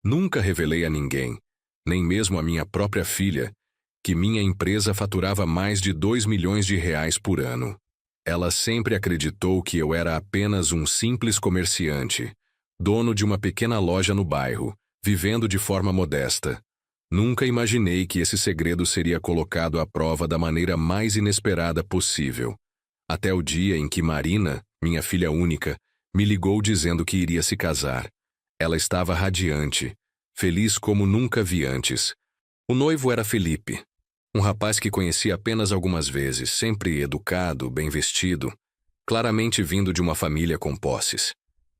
Nunca revelei a ninguém, nem mesmo a minha própria filha, que minha empresa faturava mais de 2 milhões de reais por ano. Ela sempre acreditou que eu era apenas um simples comerciante, dono de uma pequena loja no bairro, vivendo de forma modesta. Nunca imaginei que esse segredo seria colocado à prova da maneira mais inesperada possível. Até o dia em que Marina, minha filha única, me ligou dizendo que iria se casar. Ela estava radiante, feliz como nunca vi antes. O noivo era Felipe, um rapaz que conheci apenas algumas vezes, sempre educado, bem vestido, claramente vindo de uma família com posses.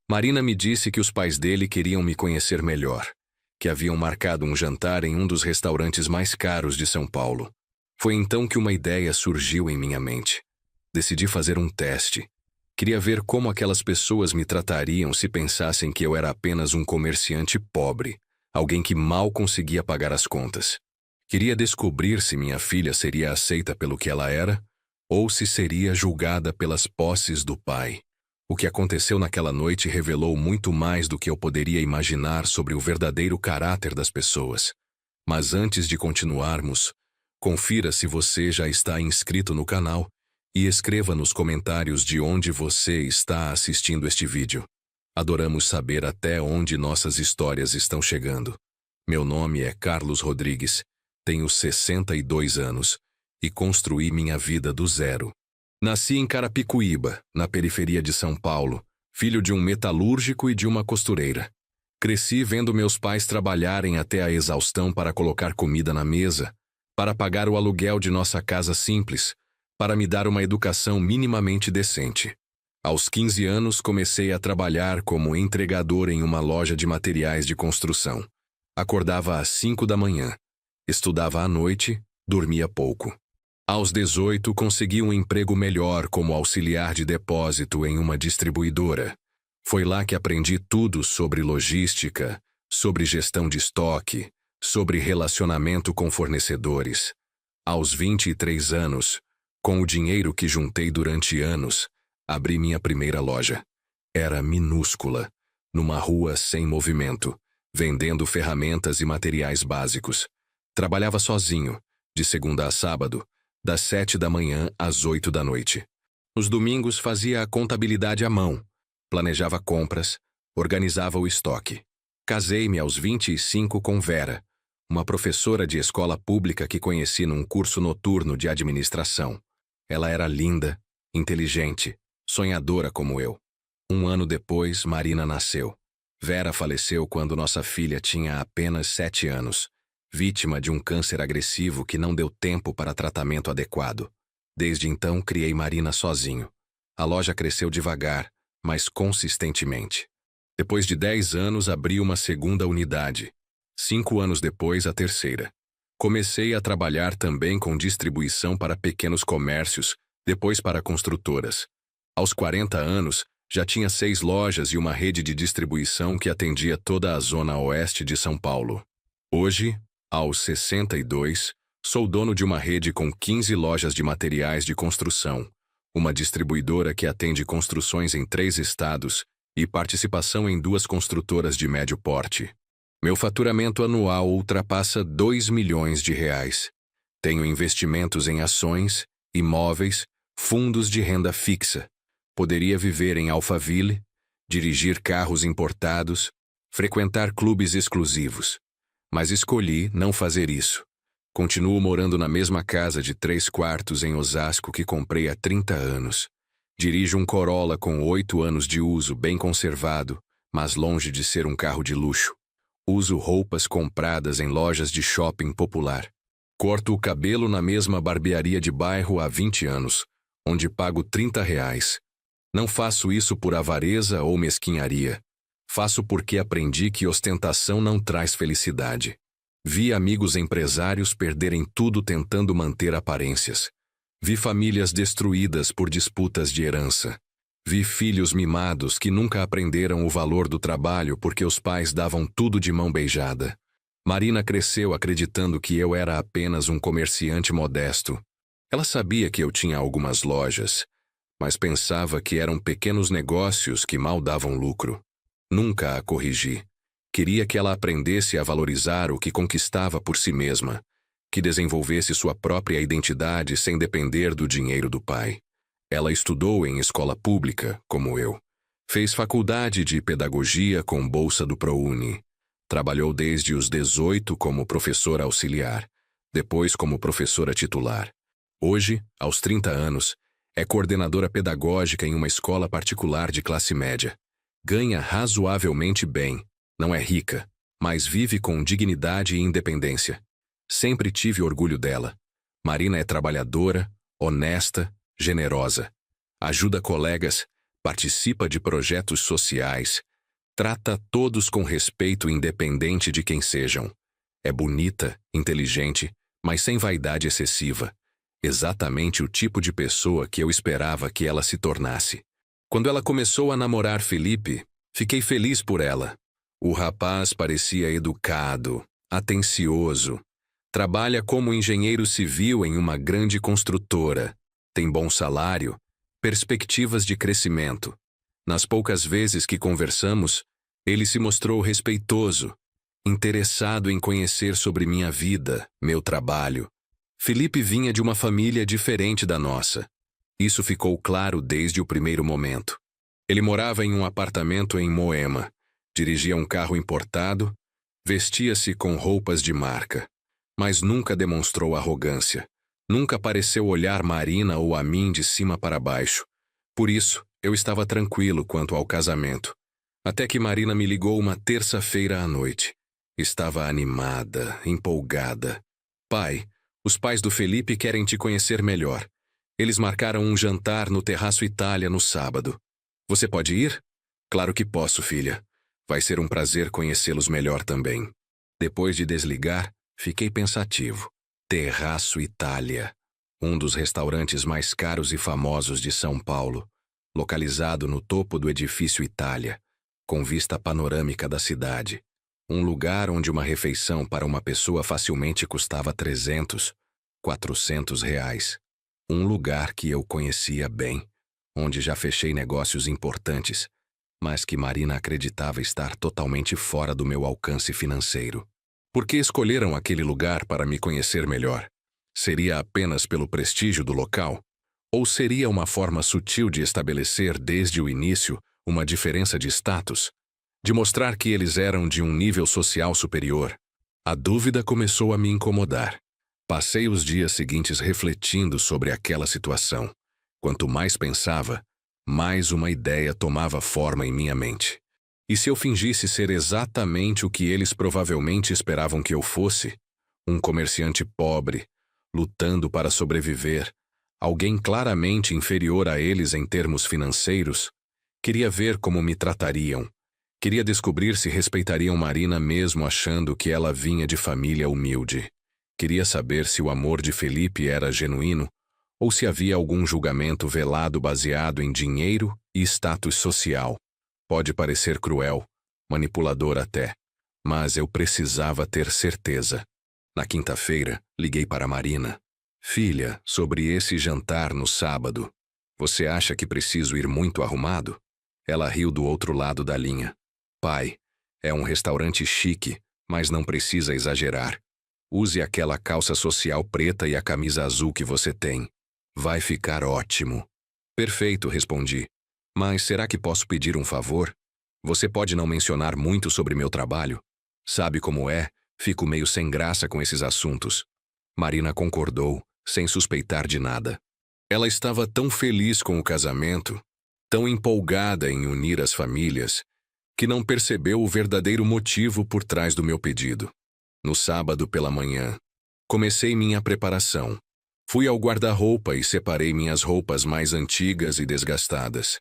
Marina me disse que os pais dele queriam me conhecer melhor, que haviam marcado um jantar em um dos restaurantes mais caros de São Paulo. Foi então que uma ideia surgiu em minha mente. Decidi fazer um teste. Queria ver como aquelas pessoas me tratariam se pensassem que eu era apenas um comerciante pobre, alguém que mal conseguia pagar as contas. Queria descobrir se minha filha seria aceita pelo que ela era, ou se seria julgada pelas posses do pai. O que aconteceu naquela noite revelou muito mais do que eu poderia imaginar sobre o verdadeiro caráter das pessoas. Mas antes de continuarmos, confira se você já está inscrito no canal e escreva nos comentários de onde você está assistindo este vídeo. Adoramos saber até onde nossas histórias estão chegando. Meu nome é Carlos Rodrigues, tenho 62 anos e construí minha vida do zero. Nasci em Carapicuíba, na periferia de São Paulo, filho de um metalúrgico e de uma costureira. Cresci vendo meus pais trabalharem até a exaustão para colocar comida na mesa, para pagar o aluguel de nossa casa simples, para me dar uma educação minimamente decente. Aos 15 anos comecei a trabalhar como entregador em uma loja de materiais de construção. Acordava às 5 da manhã, estudava à noite, dormia pouco. Aos 18 consegui um emprego melhor como auxiliar de depósito em uma distribuidora. Foi lá que aprendi tudo sobre logística, sobre gestão de estoque, sobre relacionamento com fornecedores. Aos 23 anos, com o dinheiro que juntei durante anos, abri minha primeira loja. Era minúscula, numa rua sem movimento, vendendo ferramentas e materiais básicos. Trabalhava sozinho, de segunda a sábado, das 7 da manhã às 8 da noite. Nos domingos fazia a contabilidade à mão, planejava compras, organizava o estoque. Casei-me aos 25 com Vera, uma professora de escola pública que conheci num curso noturno de administração. Ela era linda, inteligente, sonhadora como eu. Um ano depois, Marina nasceu. Vera faleceu quando nossa filha tinha apenas 7 anos. Vítima de um câncer agressivo que não deu tempo para tratamento adequado. Desde então, criei Marina sozinho. A loja cresceu devagar, mas consistentemente. Depois de 10 anos, abri uma segunda unidade. 5 anos depois, a terceira. Comecei a trabalhar também com distribuição para pequenos comércios, depois para construtoras. Aos 40 anos, já tinha 6 lojas e uma rede de distribuição que atendia toda a zona oeste de São Paulo. Hoje, aos 62, sou dono de uma rede com 15 lojas de materiais de construção, uma distribuidora que atende construções em 3 estados e participação em 2 construtoras de médio porte. Meu faturamento anual ultrapassa 2 milhões de reais. Tenho investimentos em ações, imóveis, fundos de renda fixa. Poderia viver em Alphaville, dirigir carros importados, frequentar clubes exclusivos. Mas escolhi não fazer isso. Continuo morando na mesma casa de 3 quartos em Osasco que comprei há 30 anos. Dirijo um Corolla com 8 anos de uso, bem conservado, mas longe de ser um carro de luxo. Uso roupas compradas em lojas de shopping popular. Corto o cabelo na mesma barbearia de bairro há 20 anos, onde pago R$ 30. Não faço isso por avareza ou mesquinharia. Faço porque aprendi que ostentação não traz felicidade. Vi amigos empresários perderem tudo tentando manter aparências. Vi famílias destruídas por disputas de herança. Vi filhos mimados que nunca aprenderam o valor do trabalho porque os pais davam tudo de mão beijada. Marina cresceu acreditando que eu era apenas um comerciante modesto. Ela sabia que eu tinha algumas lojas, mas pensava que eram pequenos negócios que mal davam lucro. Nunca a corrigi. Queria que ela aprendesse a valorizar o que conquistava por si mesma, que desenvolvesse sua própria identidade sem depender do dinheiro do pai. Ela estudou em escola pública, como eu. Fez faculdade de pedagogia com bolsa do ProUni. Trabalhou desde os 18 como professora auxiliar, depois como professora titular. Hoje, aos 30 anos, é coordenadora pedagógica em uma escola particular de classe média. Ganha razoavelmente bem, não é rica, mas vive com dignidade e independência. Sempre tive orgulho dela. Marina é trabalhadora, honesta, generosa. Ajuda colegas, participa de projetos sociais, trata todos com respeito independente de quem sejam. É bonita, inteligente, mas sem vaidade excessiva. Exatamente o tipo de pessoa que eu esperava que ela se tornasse. Quando ela começou a namorar Felipe, fiquei feliz por ela. O rapaz parecia educado, atencioso. Trabalha como engenheiro civil em uma grande construtora. Tem bom salário, perspectivas de crescimento. Nas poucas vezes que conversamos, ele se mostrou respeitoso, interessado em conhecer sobre minha vida, meu trabalho. Felipe vinha de uma família diferente da nossa. Isso ficou claro desde o primeiro momento. Ele morava em um apartamento em Moema, dirigia um carro importado, vestia-se com roupas de marca, mas nunca demonstrou arrogância. Nunca pareceu olhar Marina ou a mim de cima para baixo. Por isso, eu estava tranquilo quanto ao casamento. Até que Marina me ligou uma terça-feira à noite. Estava animada, empolgada. Pai, os pais do Felipe querem te conhecer melhor. Eles marcaram um jantar no Terraço Itália no sábado. Você pode ir? Claro que posso, filha. Vai ser um prazer conhecê-los melhor também. Depois de desligar, fiquei pensativo. Terraço Itália, um dos restaurantes mais caros e famosos de São Paulo, localizado no topo do edifício Itália, com vista panorâmica da cidade. Um lugar onde uma refeição para uma pessoa facilmente custava 300, 400 reais. Um lugar que eu conhecia bem, onde já fechei negócios importantes, mas que Marina acreditava estar totalmente fora do meu alcance financeiro. Por que escolheram aquele lugar para me conhecer melhor? Seria apenas pelo prestígio do local? Ou seria uma forma sutil de estabelecer desde o início uma diferença de status? De mostrar que eles eram de um nível social superior? A dúvida começou a me incomodar. Passei os dias seguintes refletindo sobre aquela situação. Quanto mais pensava, mais uma ideia tomava forma em minha mente. E se eu fingisse ser exatamente o que eles provavelmente esperavam que eu fosse? Um comerciante pobre, lutando para sobreviver, alguém claramente inferior a eles em termos financeiros? Queria ver como me tratariam. Queria descobrir se respeitariam Marina mesmo achando que ela vinha de família humilde. Queria saber se o amor de Felipe era genuíno ou se havia algum julgamento velado baseado em dinheiro e status social. Pode parecer cruel, manipulador até, mas eu precisava ter certeza. Na quinta-feira, liguei para Marina. Filha, sobre esse jantar no sábado, você acha que preciso ir muito arrumado? Ela riu do outro lado da linha. Pai, é um restaurante chique, mas não precisa exagerar. Use aquela calça social preta e a camisa azul que você tem. Vai ficar ótimo. Perfeito, respondi. Mas será que posso pedir um favor? Você pode não mencionar muito sobre meu trabalho? Sabe como é? Fico meio sem graça com esses assuntos. Marina concordou, sem suspeitar de nada. Ela estava tão feliz com o casamento, tão empolgada em unir as famílias, que não percebeu o verdadeiro motivo por trás do meu pedido. No sábado pela manhã, comecei minha preparação. Fui ao guarda-roupa e separei minhas roupas mais antigas e desgastadas.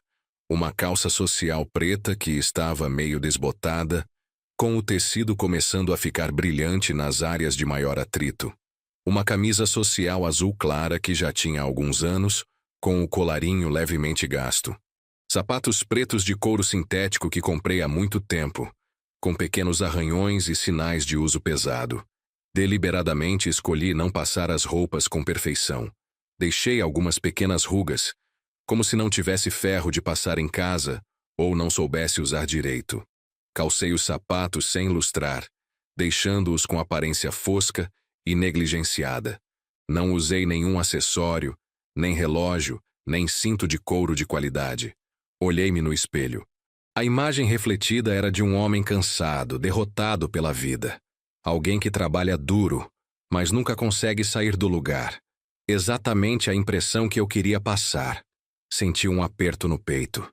Uma calça social preta que estava meio desbotada, com o tecido começando a ficar brilhante nas áreas de maior atrito. Uma camisa social azul clara que já tinha alguns anos, com o colarinho levemente gasto. Sapatos pretos de couro sintético que comprei há muito tempo, com pequenos arranhões e sinais de uso pesado. Deliberadamente escolhi não passar as roupas com perfeição. Deixei algumas pequenas rugas, como se não tivesse ferro de passar em casa ou não soubesse usar direito. Calcei os sapatos sem lustrar, deixando-os com aparência fosca e negligenciada. Não usei nenhum acessório, nem relógio, nem cinto de couro de qualidade. Olhei-me no espelho. A imagem refletida era de um homem cansado, derrotado pela vida. Alguém que trabalha duro, mas nunca consegue sair do lugar. Exatamente a impressão que eu queria passar. Senti um aperto no peito.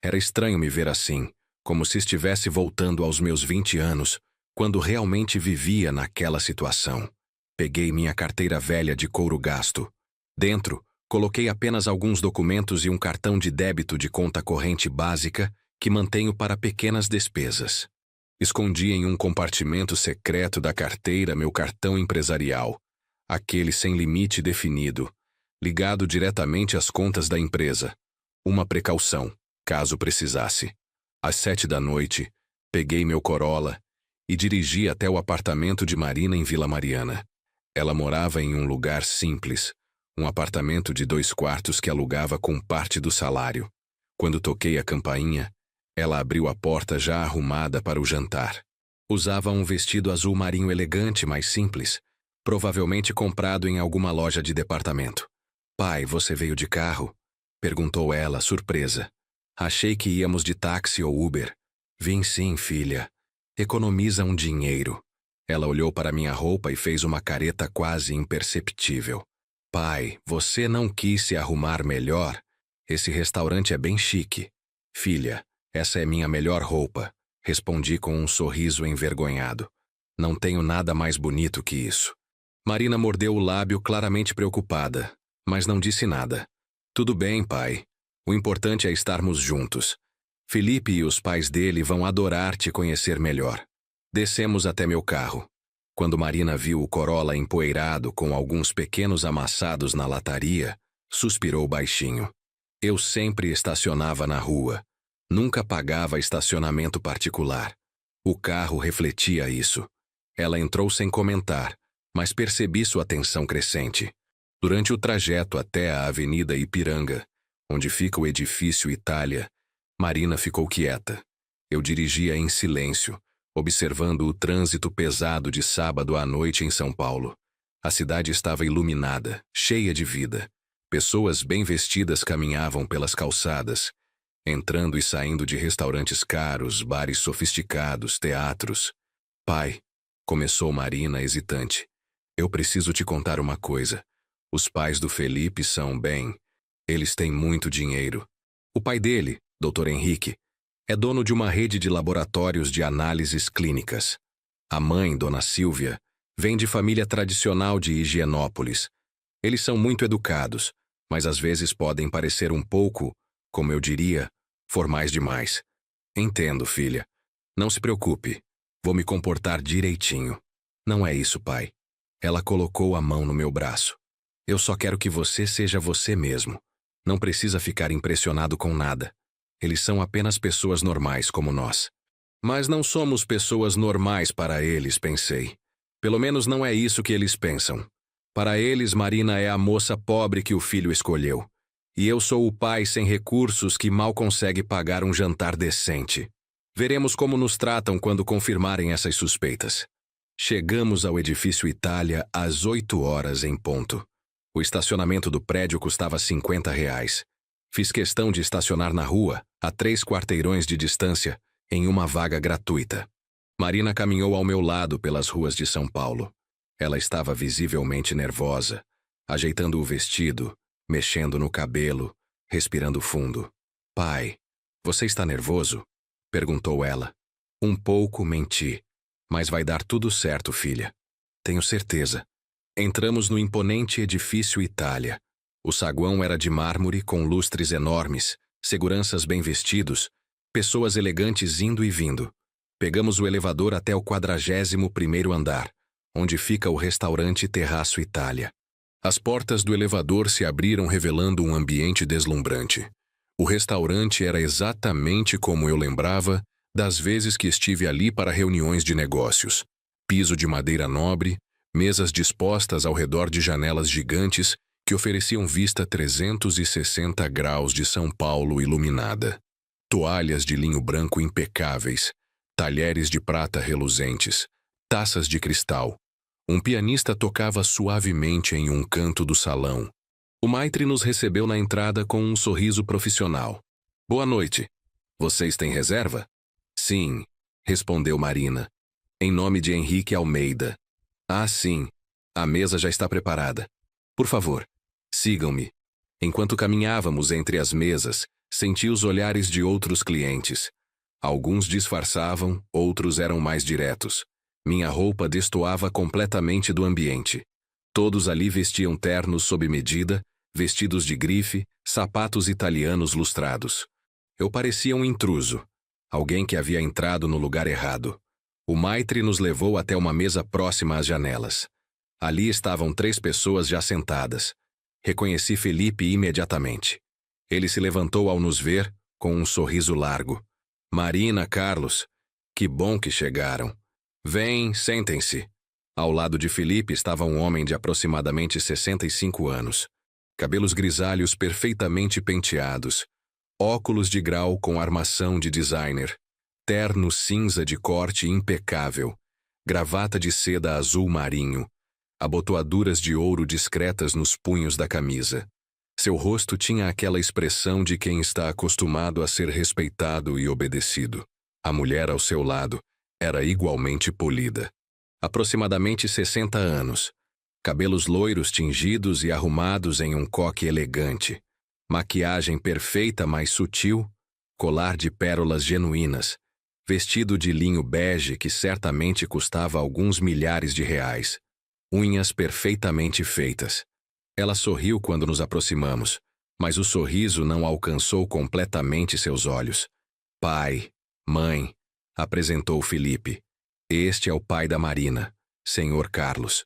Era estranho me ver assim, como se estivesse voltando aos meus 20 anos, quando realmente vivia naquela situação. Peguei minha carteira velha de couro gasto. Dentro, coloquei apenas alguns documentos e um cartão de débito de conta corrente básica que mantenho para pequenas despesas. Escondi em um compartimento secreto da carteira meu cartão empresarial, aquele sem limite definido, ligado diretamente às contas da empresa. Uma precaução, caso precisasse. Às 7 da noite, peguei meu Corolla e dirigi até o apartamento de Marina em Vila Mariana. Ela morava em um lugar simples, um apartamento de 2 quartos que alugava com parte do salário. Quando toquei a campainha, ela abriu a porta já arrumada para o jantar. Usava um vestido azul marinho elegante, mas simples, provavelmente comprado em alguma loja de departamento. "Pai, você veio de carro?" perguntou ela, surpresa. "Achei que íamos de táxi ou Uber." "Vim sim, filha. Economiza um dinheiro." Ela olhou para minha roupa e fez uma careta quase imperceptível. "Pai, você não quis se arrumar melhor? Esse restaurante é bem chique." "Filha, essa é minha melhor roupa", respondi com um sorriso envergonhado. "Não tenho nada mais bonito que isso." Marina mordeu o lábio, claramente preocupada, mas não disse nada. "Tudo bem, pai. O importante é estarmos juntos. Felipe e os pais dele vão adorar te conhecer melhor." Descemos até meu carro. Quando Marina viu o Corolla empoeirado com alguns pequenos amassados na lataria, suspirou baixinho. Eu sempre estacionava na rua. Nunca pagava estacionamento particular. O carro refletia isso. Ela entrou sem comentar, mas percebi sua tensão crescente. Durante o trajeto até a Avenida Ipiranga, onde fica o edifício Itália, Marina ficou quieta. Eu dirigia em silêncio, observando o trânsito pesado de sábado à noite em São Paulo. A cidade estava iluminada, cheia de vida. Pessoas bem vestidas caminhavam pelas calçadas, entrando e saindo de restaurantes caros, bares sofisticados, teatros. "Pai", começou Marina hesitante, "eu preciso te contar uma coisa. Os pais do Felipe são bem. Eles têm muito dinheiro. O pai dele, Dr. Henrique, é dono de uma rede de laboratórios de análises clínicas. A mãe, Dona Silvia, vem de família tradicional de Higienópolis. Eles são muito educados, mas às vezes podem parecer um pouco, como eu diria, formais demais. Entendo, filha. Não se preocupe. Vou me comportar direitinho." "Não é isso, pai." Ela colocou a mão no meu braço. "Eu só quero que você seja você mesmo. Não precisa ficar impressionado com nada. Eles são apenas pessoas normais como nós." "Mas não somos pessoas normais para eles", pensei. "Pelo menos não é isso que eles pensam. Para eles, Marina é a moça pobre que o filho escolheu. E eu sou o pai sem recursos que mal consegue pagar um jantar decente. Veremos como nos tratam quando confirmarem essas suspeitas." Chegamos ao edifício Itália às 8 horas em ponto. O estacionamento do prédio custava R$ 50. Fiz questão de estacionar na rua, a 3 quarteirões de distância, em uma vaga gratuita. Marina caminhou ao meu lado pelas ruas de São Paulo. Ela estava visivelmente nervosa, ajeitando o vestido, mexendo no cabelo, respirando fundo. "Pai, você está nervoso?" perguntou ela. "Um pouco", menti. "Mas vai dar tudo certo, filha." "Tenho certeza." Entramos no imponente edifício Itália. O saguão era de mármore com lustres enormes, seguranças bem vestidos, pessoas elegantes indo e vindo. Pegamos o elevador até o 41º andar, onde fica o restaurante Terraço Itália. As portas do elevador se abriram revelando um ambiente deslumbrante. O restaurante era exatamente como eu lembrava das vezes que estive ali para reuniões de negócios. Piso de madeira nobre, mesas dispostas ao redor de janelas gigantes que ofereciam vista 360 graus de São Paulo iluminada. Toalhas de linho branco impecáveis, talheres de prata reluzentes, taças de cristal. Um pianista tocava suavemente em um canto do salão. O maitre nos recebeu na entrada com um sorriso profissional. Boa noite. Vocês têm reserva? Sim, respondeu Marina. Em nome de Henrique Almeida. Ah, sim. A mesa já está preparada. Por favor, sigam-me. Enquanto caminhávamos entre as mesas, senti os olhares de outros clientes. Alguns disfarçavam, outros eram mais diretos. Minha roupa destoava completamente do ambiente. Todos ali vestiam ternos sob medida, vestidos de grife, sapatos italianos lustrados. Eu parecia um intruso, alguém que havia entrado no lugar errado. O maitre nos levou até uma mesa próxima às janelas. Ali estavam 3 pessoas já sentadas. Reconheci Felipe imediatamente. Ele se levantou ao nos ver, com um sorriso largo. Marina, Carlos, que bom que chegaram. Vem, sentem-se. Ao lado de Felipe estava um homem de aproximadamente 65 anos. Cabelos grisalhos perfeitamente penteados. Óculos de grau com armação de designer. Terno cinza de corte impecável. Gravata de seda azul marinho. Abotoaduras de ouro discretas nos punhos da camisa. Seu rosto tinha aquela expressão de quem está acostumado a ser respeitado e obedecido. A mulher ao seu lado era igualmente polida. Aproximadamente 60 anos. Cabelos loiros tingidos e arrumados em um coque elegante. Maquiagem perfeita, mas sutil. Colar de pérolas genuínas. Vestido de linho bege que certamente custava alguns milhares de reais. Unhas perfeitamente feitas. Ela sorriu quando nos aproximamos, mas o sorriso não alcançou completamente seus olhos. Pai, mãe, apresentou Felipe. Este é o pai da Marina, Senhor Carlos.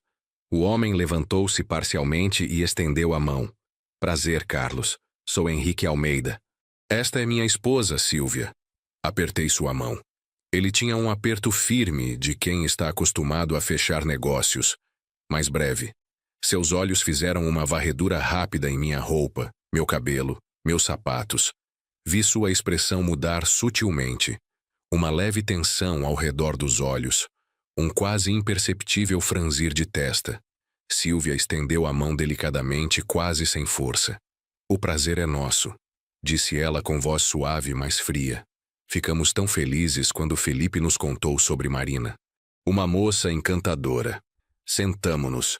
O homem levantou-se parcialmente e estendeu a mão. Prazer, Carlos. Sou Henrique Almeida. Esta é minha esposa, Silvia. Apertei sua mão. Ele tinha um aperto firme de quem está acostumado a fechar negócios. Mais breve. Seus olhos fizeram uma varredura rápida em minha roupa, meu cabelo, meus sapatos. Vi sua expressão mudar sutilmente. Uma leve tensão ao redor dos olhos. Um quase imperceptível franzir de testa. Silvia estendeu a mão delicadamente, quase sem força. O prazer é nosso, disse ela com voz suave, mas fria. Ficamos tão felizes quando Felipe nos contou sobre Marina. Uma moça encantadora. Sentamo-nos.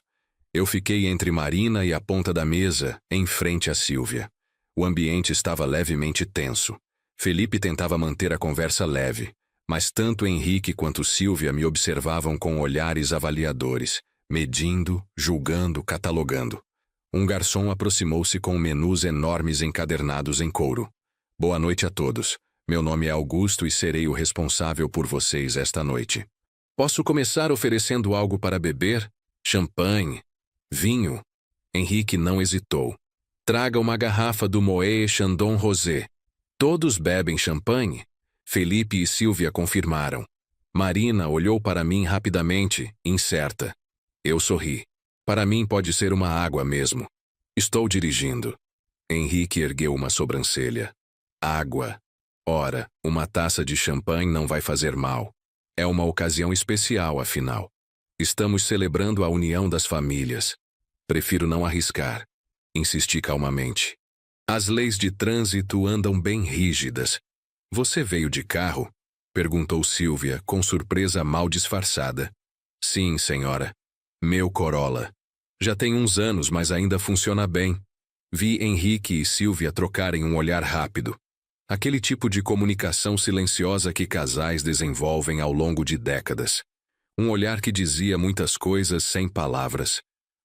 Eu fiquei entre Marina e a ponta da mesa, em frente a Silvia. O ambiente estava levemente tenso. Felipe tentava manter a conversa leve, mas tanto Henrique quanto Silvia me observavam com olhares avaliadores, medindo, julgando, catalogando. Um garçom aproximou-se com menus enormes encadernados em couro. Boa noite a todos. Meu nome é Augusto e serei o responsável por vocês esta noite. Posso começar oferecendo algo para beber? Champanhe? Vinho? Henrique não hesitou. Traga uma garrafa do Moët Chandon Rosé. Todos bebem champanhe? Felipe e Silvia confirmaram. Marina olhou para mim rapidamente, incerta. Eu sorri. Para mim pode ser uma água mesmo. Estou dirigindo. Henrique ergueu uma sobrancelha. Água. Ora, uma taça de champanhe não vai fazer mal. É uma ocasião especial, afinal. Estamos celebrando a união das famílias. Prefiro não arriscar. Insisti calmamente. As leis de trânsito andam bem rígidas. Você veio de carro? Perguntou Silvia, com surpresa mal disfarçada. Sim, senhora. Meu Corolla. Já tem uns anos, mas ainda funciona bem. Vi Henrique e Silvia trocarem um olhar rápido. Aquele tipo de comunicação silenciosa que casais desenvolvem ao longo de décadas. Um olhar que dizia muitas coisas sem palavras.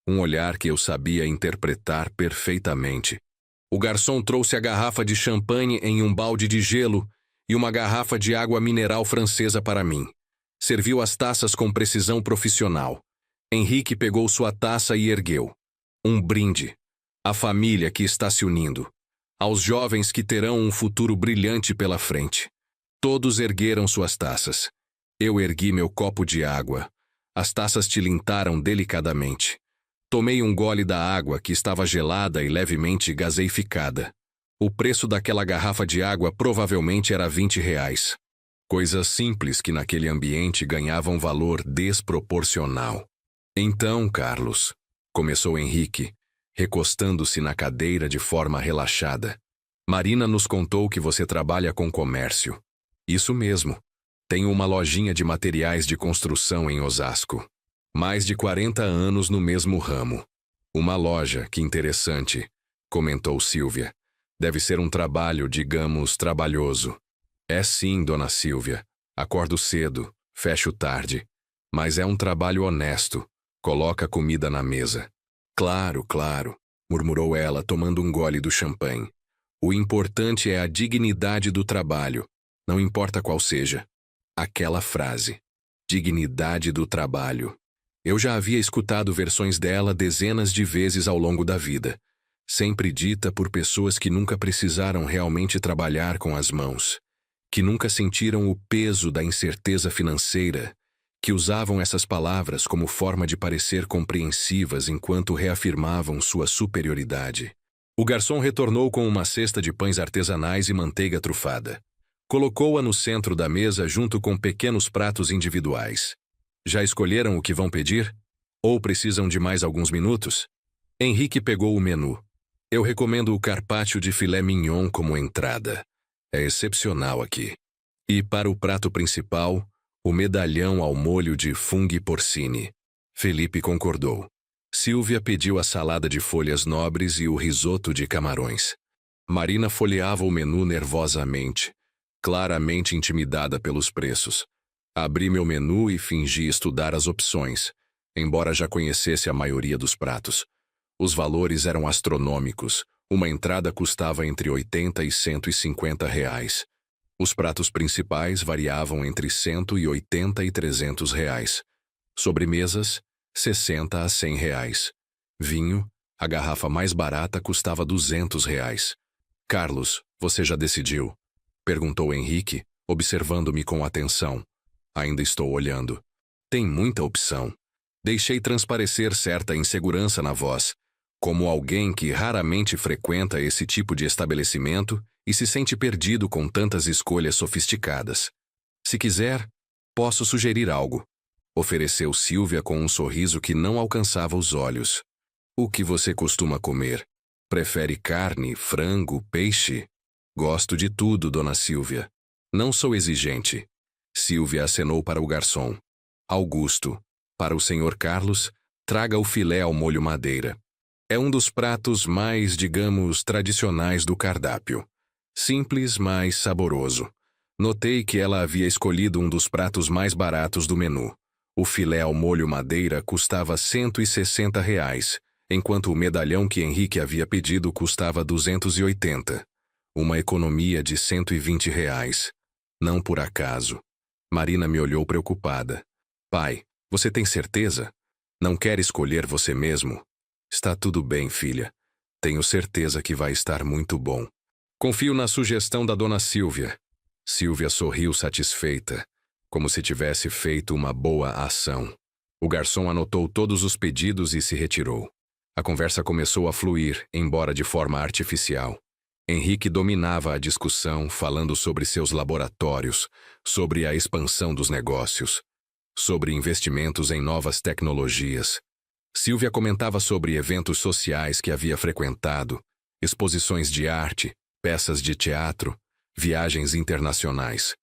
Um olhar que eu sabia interpretar perfeitamente. O garçom trouxe a garrafa de champanhe em um balde de gelo e uma garrafa de água mineral francesa para mim. Serviu as taças com precisão profissional. Henrique pegou sua taça e ergueu. Um brinde. À família que está se unindo. Aos jovens que terão um futuro brilhante pela frente. Todos ergueram suas taças. Eu ergui meu copo de água. As taças tilintaram delicadamente. Tomei um gole da água que estava gelada e levemente gaseificada. O preço daquela garrafa de água provavelmente era R$ 20. Coisas simples que naquele ambiente ganhavam valor desproporcional. Então, Carlos, começou Henrique, recostando-se na cadeira de forma relaxada. Marina nos contou que você trabalha com comércio. Isso mesmo. Tenho uma lojinha de materiais de construção em Osasco. Mais de 40 anos no mesmo ramo. Uma loja, que interessante, comentou Silvia. Deve ser um trabalho, digamos, trabalhoso. É sim, dona Silvia. Acordo cedo, fecho tarde. Mas é um trabalho honesto. Coloca comida na mesa. Claro, claro, murmurou ela, tomando um gole do champanhe. O importante é a dignidade do trabalho, não importa qual seja. Aquela frase. Dignidade do trabalho. Eu já havia escutado versões dela dezenas de vezes ao longo da vida, sempre dita por pessoas que nunca precisaram realmente trabalhar com as mãos, que nunca sentiram o peso da incerteza financeira, que usavam essas palavras como forma de parecer compreensivas enquanto reafirmavam sua superioridade. O garçom retornou com uma cesta de pães artesanais e manteiga trufada. Colocou-a no centro da mesa junto com pequenos pratos individuais. Já escolheram o que vão pedir? Ou precisam de mais alguns minutos? Henrique pegou o menu. Eu recomendo o carpaccio de filé mignon como entrada. É excepcional aqui. E para o prato principal, o medalhão ao molho de fungo porcini. Felipe concordou. Silvia pediu a salada de folhas nobres e o risoto de camarões. Marina folheava o menu nervosamente, claramente intimidada pelos preços. Abri meu menu e fingi estudar as opções, embora já conhecesse a maioria dos pratos. Os valores eram astronômicos. Uma entrada custava entre 80 e 150 reais. Os pratos principais variavam entre 180 e 300 reais. Sobremesas, 60 a 100 reais. Vinho, a garrafa mais barata custava 200 reais. Carlos, você já decidiu? Perguntou Henrique, observando-me com atenção. Ainda estou olhando. Tem muita opção. Deixei transparecer certa insegurança na voz, como alguém que raramente frequenta esse tipo de estabelecimento e se sente perdido com tantas escolhas sofisticadas. Se quiser, posso sugerir algo. Ofereceu Silvia com um sorriso que não alcançava os olhos. O que você costuma comer? Prefere carne, frango, peixe? Gosto de tudo, dona Silvia. Não sou exigente. Silvia acenou para o garçom. Augusto, para o senhor Carlos, traga o filé ao molho madeira. É um dos pratos mais, digamos, tradicionais do cardápio. Simples, mas saboroso. Notei que ela havia escolhido um dos pratos mais baratos do menu. O filé ao molho madeira custava 160 reais, enquanto o medalhão que Henrique havia pedido custava 280. Uma economia de 120 reais. Não por acaso. Marina me olhou preocupada. Pai, você tem certeza? Não quer escolher você mesmo? Está tudo bem, filha. Tenho certeza que vai estar muito bom. Confio na sugestão da dona Silvia. Silvia sorriu satisfeita, como se tivesse feito uma boa ação. O garçom anotou todos os pedidos e se retirou. A conversa começou a fluir, embora de forma artificial. Henrique dominava a discussão, falando sobre seus laboratórios, sobre a expansão dos negócios, sobre investimentos em novas tecnologias. Silvia comentava sobre eventos sociais que havia frequentado, exposições de arte, peças de teatro, viagens internacionais.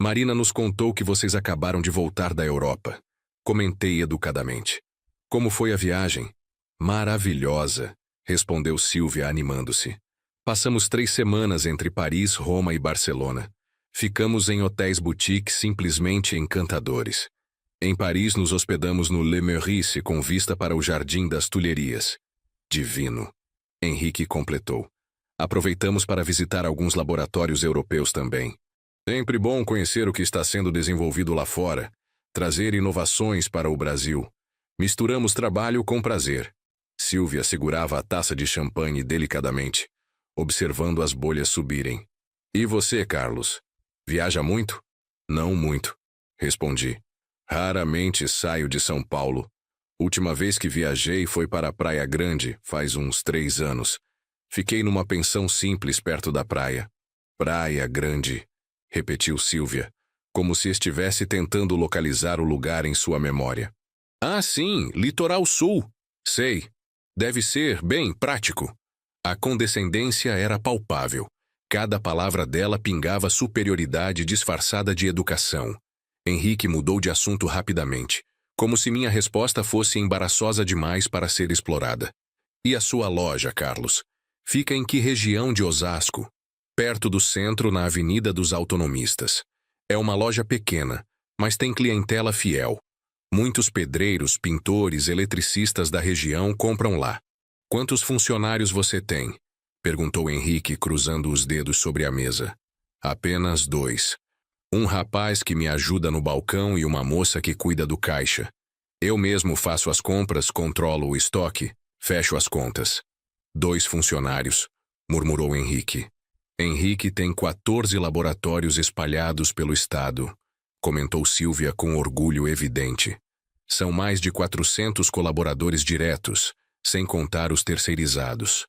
Marina nos contou que vocês acabaram de voltar da Europa. Comentei educadamente. Como foi a viagem? Maravilhosa, respondeu Silvia animando-se. Passamos 3 semanas entre Paris, Roma e Barcelona. Ficamos em hotéis boutique simplesmente encantadores. Em Paris nos hospedamos no Le Meurice com vista para o Jardim das Tulherias. Divino. Henrique completou. Aproveitamos para visitar alguns laboratórios europeus também. Sempre bom conhecer o que está sendo desenvolvido lá fora, trazer inovações para o Brasil. Misturamos trabalho com prazer. Silvia segurava a taça de champanhe delicadamente, observando as bolhas subirem. E você, Carlos? Viaja muito? Não muito, respondi. Raramente saio de São Paulo. Última vez que viajei foi para a Praia Grande, faz uns 3 anos. Fiquei numa pensão simples perto da praia. Praia Grande, repetiu Silvia, como se estivesse tentando localizar o lugar em sua memória. Ah, sim, Litoral Sul. Sei. Deve ser, bem, prático. A condescendência era palpável. Cada palavra dela pingava superioridade disfarçada de educação. Henrique mudou de assunto rapidamente, como se minha resposta fosse embaraçosa demais para ser explorada. E a sua loja, Carlos? Fica em que região de Osasco? Perto do centro, na Avenida dos Autonomistas. É uma loja pequena, mas tem clientela fiel. Muitos pedreiros, pintores, eletricistas da região compram lá. Quantos funcionários você tem? Perguntou Henrique, cruzando os dedos sobre a mesa. Apenas 2. Um rapaz que me ajuda no balcão e uma moça que cuida do caixa. Eu mesmo faço as compras, controlo o estoque, fecho as contas. 2 funcionários, murmurou Henrique. Henrique tem 14 laboratórios espalhados pelo estado, comentou Silvia com orgulho evidente. São mais de 400 colaboradores diretos, sem contar os terceirizados.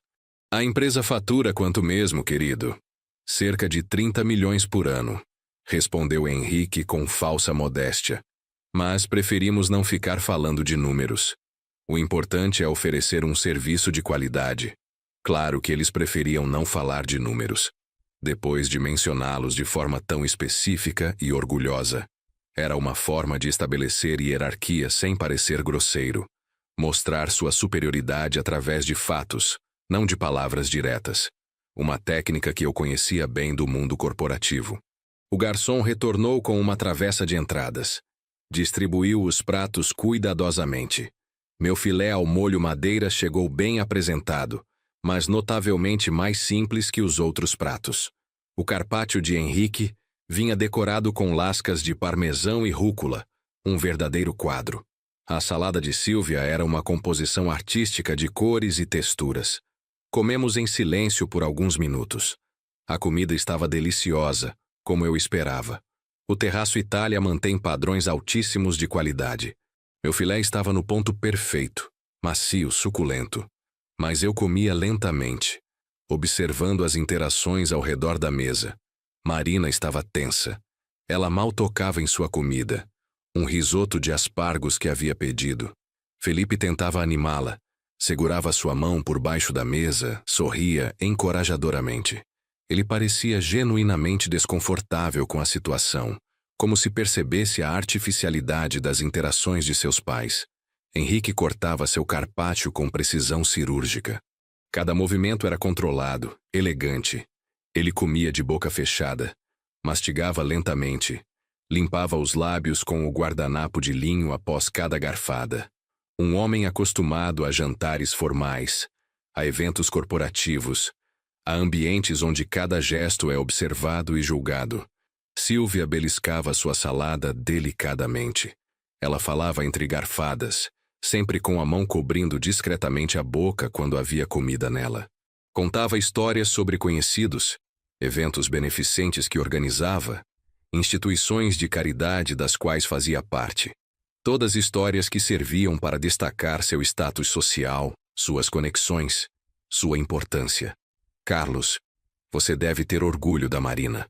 A empresa fatura quanto mesmo, querido? Cerca de 30 milhões por ano, respondeu Henrique com falsa modéstia. Mas preferimos não ficar falando de números. O importante é oferecer um serviço de qualidade. Claro que eles preferiam não falar de números. Depois de mencioná-los de forma tão específica e orgulhosa. Era uma forma de estabelecer hierarquia sem parecer grosseiro. Mostrar sua superioridade através de fatos, não de palavras diretas. Uma técnica que eu conhecia bem do mundo corporativo. O garçom retornou com uma travessa de entradas. Distribuiu os pratos cuidadosamente. Meu filé ao molho madeira chegou bem apresentado, mas notavelmente mais simples que os outros pratos. O carpaccio de Henrique vinha decorado com lascas de parmesão e rúcula, um verdadeiro quadro. A salada de Silvia era uma composição artística de cores e texturas. Comemos em silêncio por alguns minutos. A comida estava deliciosa, como eu esperava. O Terraço Itália mantém padrões altíssimos de qualidade. Meu filé estava no ponto perfeito, macio, suculento. Mas eu comia lentamente, observando as interações ao redor da mesa. Marina estava tensa. Ela mal tocava em sua comida. Um risoto de aspargos que havia pedido. Felipe tentava animá-la. Segurava sua mão por baixo da mesa, sorria encorajadoramente. Ele parecia genuinamente desconfortável com a situação, como se percebesse a artificialidade das interações de seus pais. Henrique cortava seu carpaccio com precisão cirúrgica. Cada movimento era controlado, elegante. Ele comia de boca fechada, mastigava lentamente, limpava os lábios com o guardanapo de linho após cada garfada. Um homem acostumado a jantares formais, a eventos corporativos, a ambientes onde cada gesto é observado e julgado. Silvia beliscava sua salada delicadamente. Ela falava entre garfadas, sempre com a mão cobrindo discretamente a boca quando havia comida nela. Contava histórias sobre conhecidos, eventos beneficentes que organizava, instituições de caridade das quais fazia parte. Todas histórias que serviam para destacar seu status social, suas conexões, sua importância. Carlos, você deve ter orgulho da Marina,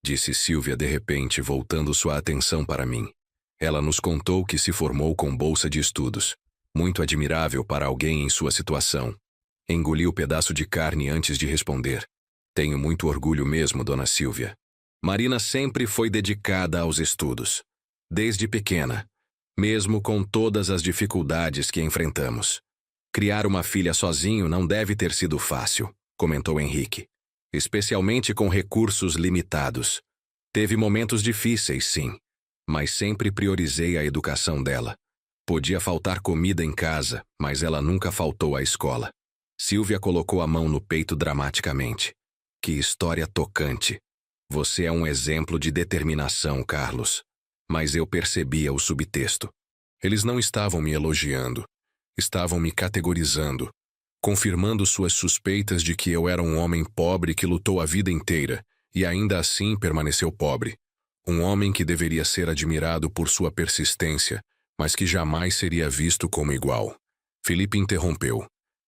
disse Silvia de repente, voltando sua atenção para mim. Ela nos contou que se formou com bolsa de estudos. Muito admirável para alguém em sua situação. Engoliu o pedaço de carne antes de responder. Tenho muito orgulho mesmo, dona Silvia. Marina sempre foi dedicada aos estudos. Desde pequena. Mesmo com todas as dificuldades que enfrentamos. Criar uma filha sozinho não deve ter sido fácil, comentou Henrique. Especialmente com recursos limitados. Teve momentos difíceis, sim. Mas sempre priorizei a educação dela. Podia faltar comida em casa, mas ela nunca faltou à escola. Silvia colocou a mão no peito dramaticamente. Que história tocante. Você é um exemplo de determinação, Carlos. Mas eu percebia o subtexto. Eles não estavam me elogiando. Estavam me categorizando. Confirmando suas suspeitas de que eu era um homem pobre que lutou a vida inteira e ainda assim permaneceu pobre. Um homem que deveria ser admirado por sua persistência, mas que jamais seria visto como igual. Felipe interrompeu.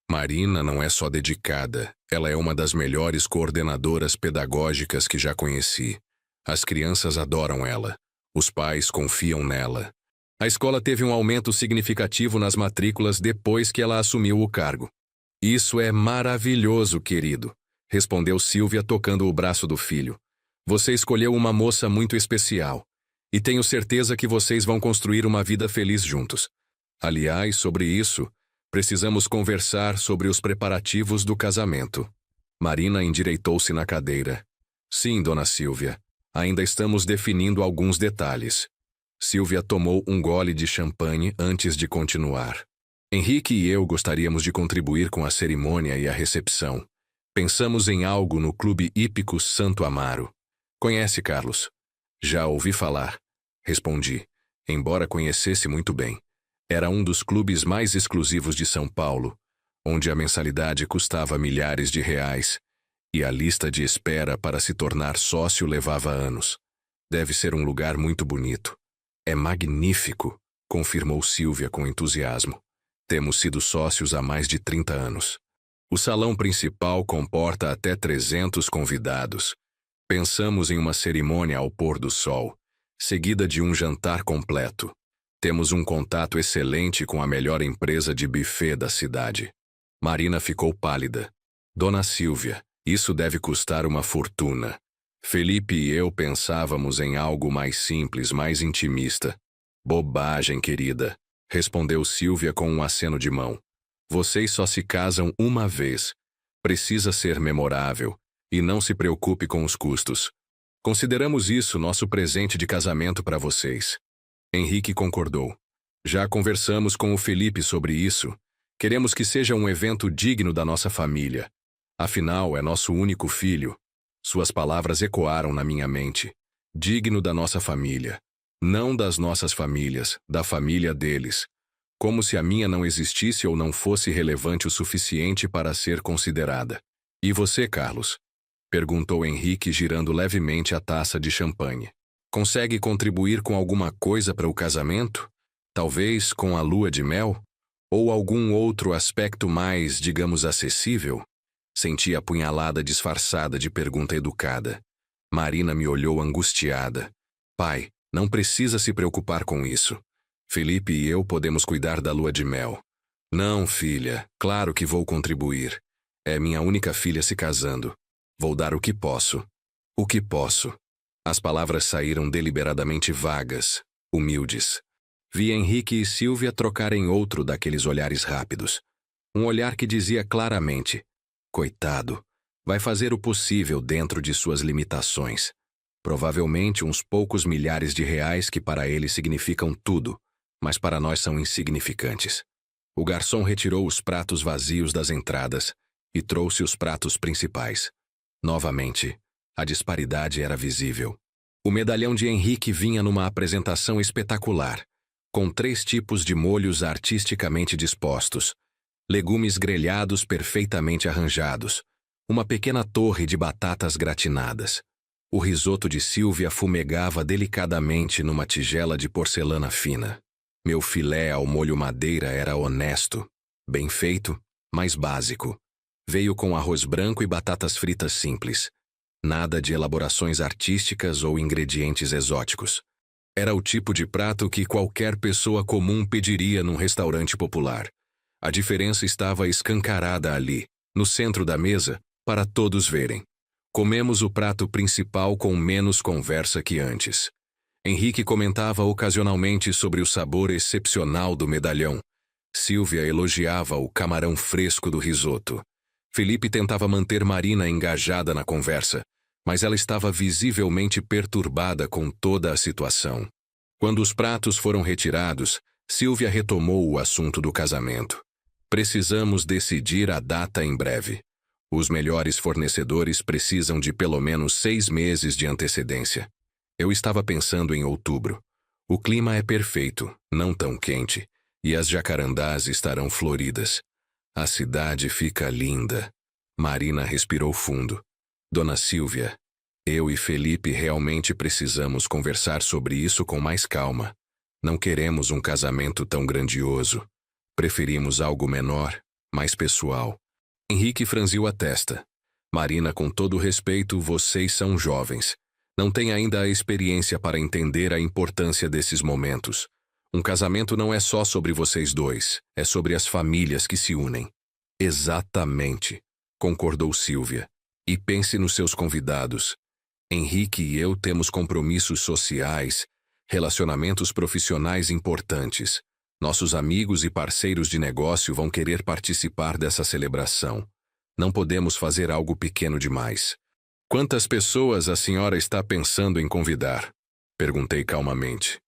Marina não é só dedicada, ela é uma das melhores coordenadoras pedagógicas que já conheci. As crianças adoram ela. Os pais confiam nela. A escola teve um aumento significativo nas matrículas depois que ela assumiu o cargo. Isso é maravilhoso, querido, respondeu Silvia tocando o braço do filho. Você escolheu uma moça muito especial. E tenho certeza que vocês vão construir uma vida feliz juntos. Aliás, sobre isso, precisamos conversar sobre os preparativos do casamento. Marina endireitou-se na cadeira. Sim, dona Silvia. Ainda estamos definindo alguns detalhes. Silvia tomou um gole de champanhe antes de continuar. Henrique e eu gostaríamos de contribuir com a cerimônia e a recepção. Pensamos em algo no Clube Hípico Santo Amaro. Conhece, Carlos? Já ouvi falar, respondi, embora conhecesse muito bem. Era um dos clubes mais exclusivos de São Paulo, onde a mensalidade custava milhares de reais, e a lista de espera para se tornar sócio levava anos. Deve ser um lugar muito bonito. É magnífico, confirmou Silvia com entusiasmo. Temos sido sócios há mais de 30 anos. O salão principal comporta até 300 convidados. Pensamos em uma cerimônia ao pôr do sol, seguida de um jantar completo. Temos um contato excelente com a melhor empresa de buffet da cidade. Marina ficou pálida. Dona Silvia, isso deve custar uma fortuna. Felipe e eu pensávamos em algo mais simples, mais intimista. Bobagem, querida, respondeu Silvia com um aceno de mão. Vocês só se casam uma vez. Precisa ser memorável. E não se preocupe com os custos. Consideramos isso nosso presente de casamento para vocês. Henrique concordou. Já conversamos com o Felipe sobre isso. Queremos que seja um evento digno da nossa família. Afinal, é nosso único filho. Suas palavras ecoaram na minha mente. Digno da nossa família. Não das nossas famílias, da família deles. Como se a minha não existisse ou não fosse relevante o suficiente para ser considerada. E você, Carlos? Perguntou Henrique girando levemente a taça de champanhe. Consegue contribuir com alguma coisa para o casamento? Talvez com a lua de mel? Ou algum outro aspecto mais, digamos, acessível? Senti a punhalada disfarçada de pergunta educada. Marina me olhou angustiada. Pai, não precisa se preocupar com isso. Felipe e eu podemos cuidar da lua de mel. Não, filha, claro que vou contribuir. É minha única filha se casando. Vou dar o que posso. O que posso. As palavras saíram deliberadamente vagas, humildes. Vi Henrique e Silvia trocarem outro daqueles olhares rápidos. Um olhar que dizia claramente: coitado, vai fazer o possível dentro de suas limitações. Provavelmente uns poucos milhares de reais que para ele significam tudo, mas para nós são insignificantes. O garçom retirou os pratos vazios das entradas e trouxe os pratos principais. Novamente, a disparidade era visível. O medalhão de Henrique vinha numa apresentação espetacular, com 3 tipos de molhos artisticamente dispostos, legumes grelhados perfeitamente arranjados, uma pequena torre de batatas gratinadas. O risoto de Silvia fumegava delicadamente numa tigela de porcelana fina. Meu filé ao molho madeira era honesto, bem feito, mas básico. Veio com arroz branco e batatas fritas simples. Nada de elaborações artísticas ou ingredientes exóticos. Era o tipo de prato que qualquer pessoa comum pediria num restaurante popular. A diferença estava escancarada ali, no centro da mesa, para todos verem. Comemos o prato principal com menos conversa que antes. Henrique comentava ocasionalmente sobre o sabor excepcional do medalhão. Silvia elogiava o camarão fresco do risoto. Felipe tentava manter Marina engajada na conversa, mas ela estava visivelmente perturbada com toda a situação. Quando os pratos foram retirados, Silvia retomou o assunto do casamento. Precisamos decidir a data em breve. Os melhores fornecedores precisam de pelo menos 6 meses de antecedência. Eu estava pensando em outubro. O clima é perfeito, não tão quente, e as jacarandás estarão floridas. A cidade fica linda. Marina respirou fundo. Dona Silvia, eu e Felipe realmente precisamos conversar sobre isso com mais calma. Não queremos um casamento tão grandioso. Preferimos algo menor, mais pessoal. Henrique franziu a testa. Marina, com todo respeito, vocês são jovens. Não tem ainda a experiência para entender a importância desses momentos. Um casamento não é só sobre vocês dois, é sobre as famílias que se unem. Exatamente, concordou Silvia. E pense nos seus convidados. Henrique e eu temos compromissos sociais, relacionamentos profissionais importantes. Nossos amigos e parceiros de negócio vão querer participar dessa celebração. Não podemos fazer algo pequeno demais. Quantas pessoas a senhora está pensando em convidar? Perguntei calmamente.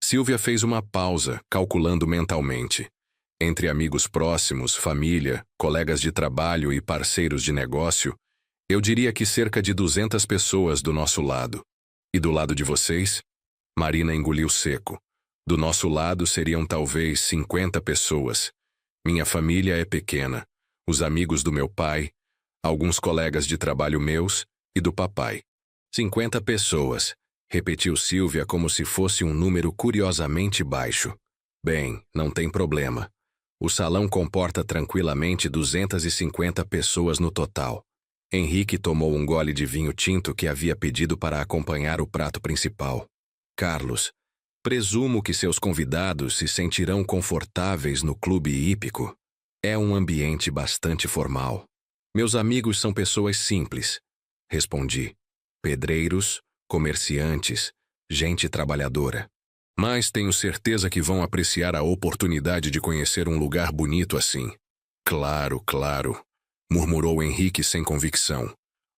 Silvia fez uma pausa, calculando mentalmente. Entre amigos próximos, família, colegas de trabalho e parceiros de negócio, eu diria que cerca de 200 pessoas do nosso lado. E do lado de vocês? Marina engoliu seco. Do nosso lado seriam talvez 50 pessoas. Minha família é pequena. Os amigos do meu pai, alguns colegas de trabalho meus e do papai. 50 pessoas, repetiu Silvia como se fosse um número curiosamente baixo. Bem, não tem problema. O salão comporta tranquilamente 250 pessoas no total. Henrique tomou um gole de vinho tinto que havia pedido para acompanhar o prato principal. Carlos, presumo que seus convidados se sentirão confortáveis no clube hípico. É um ambiente bastante formal. Meus amigos são pessoas simples, respondi. Pedreiros, comerciantes, gente trabalhadora. Mas tenho certeza que vão apreciar a oportunidade de conhecer um lugar bonito assim. Claro, claro, murmurou Henrique sem convicção.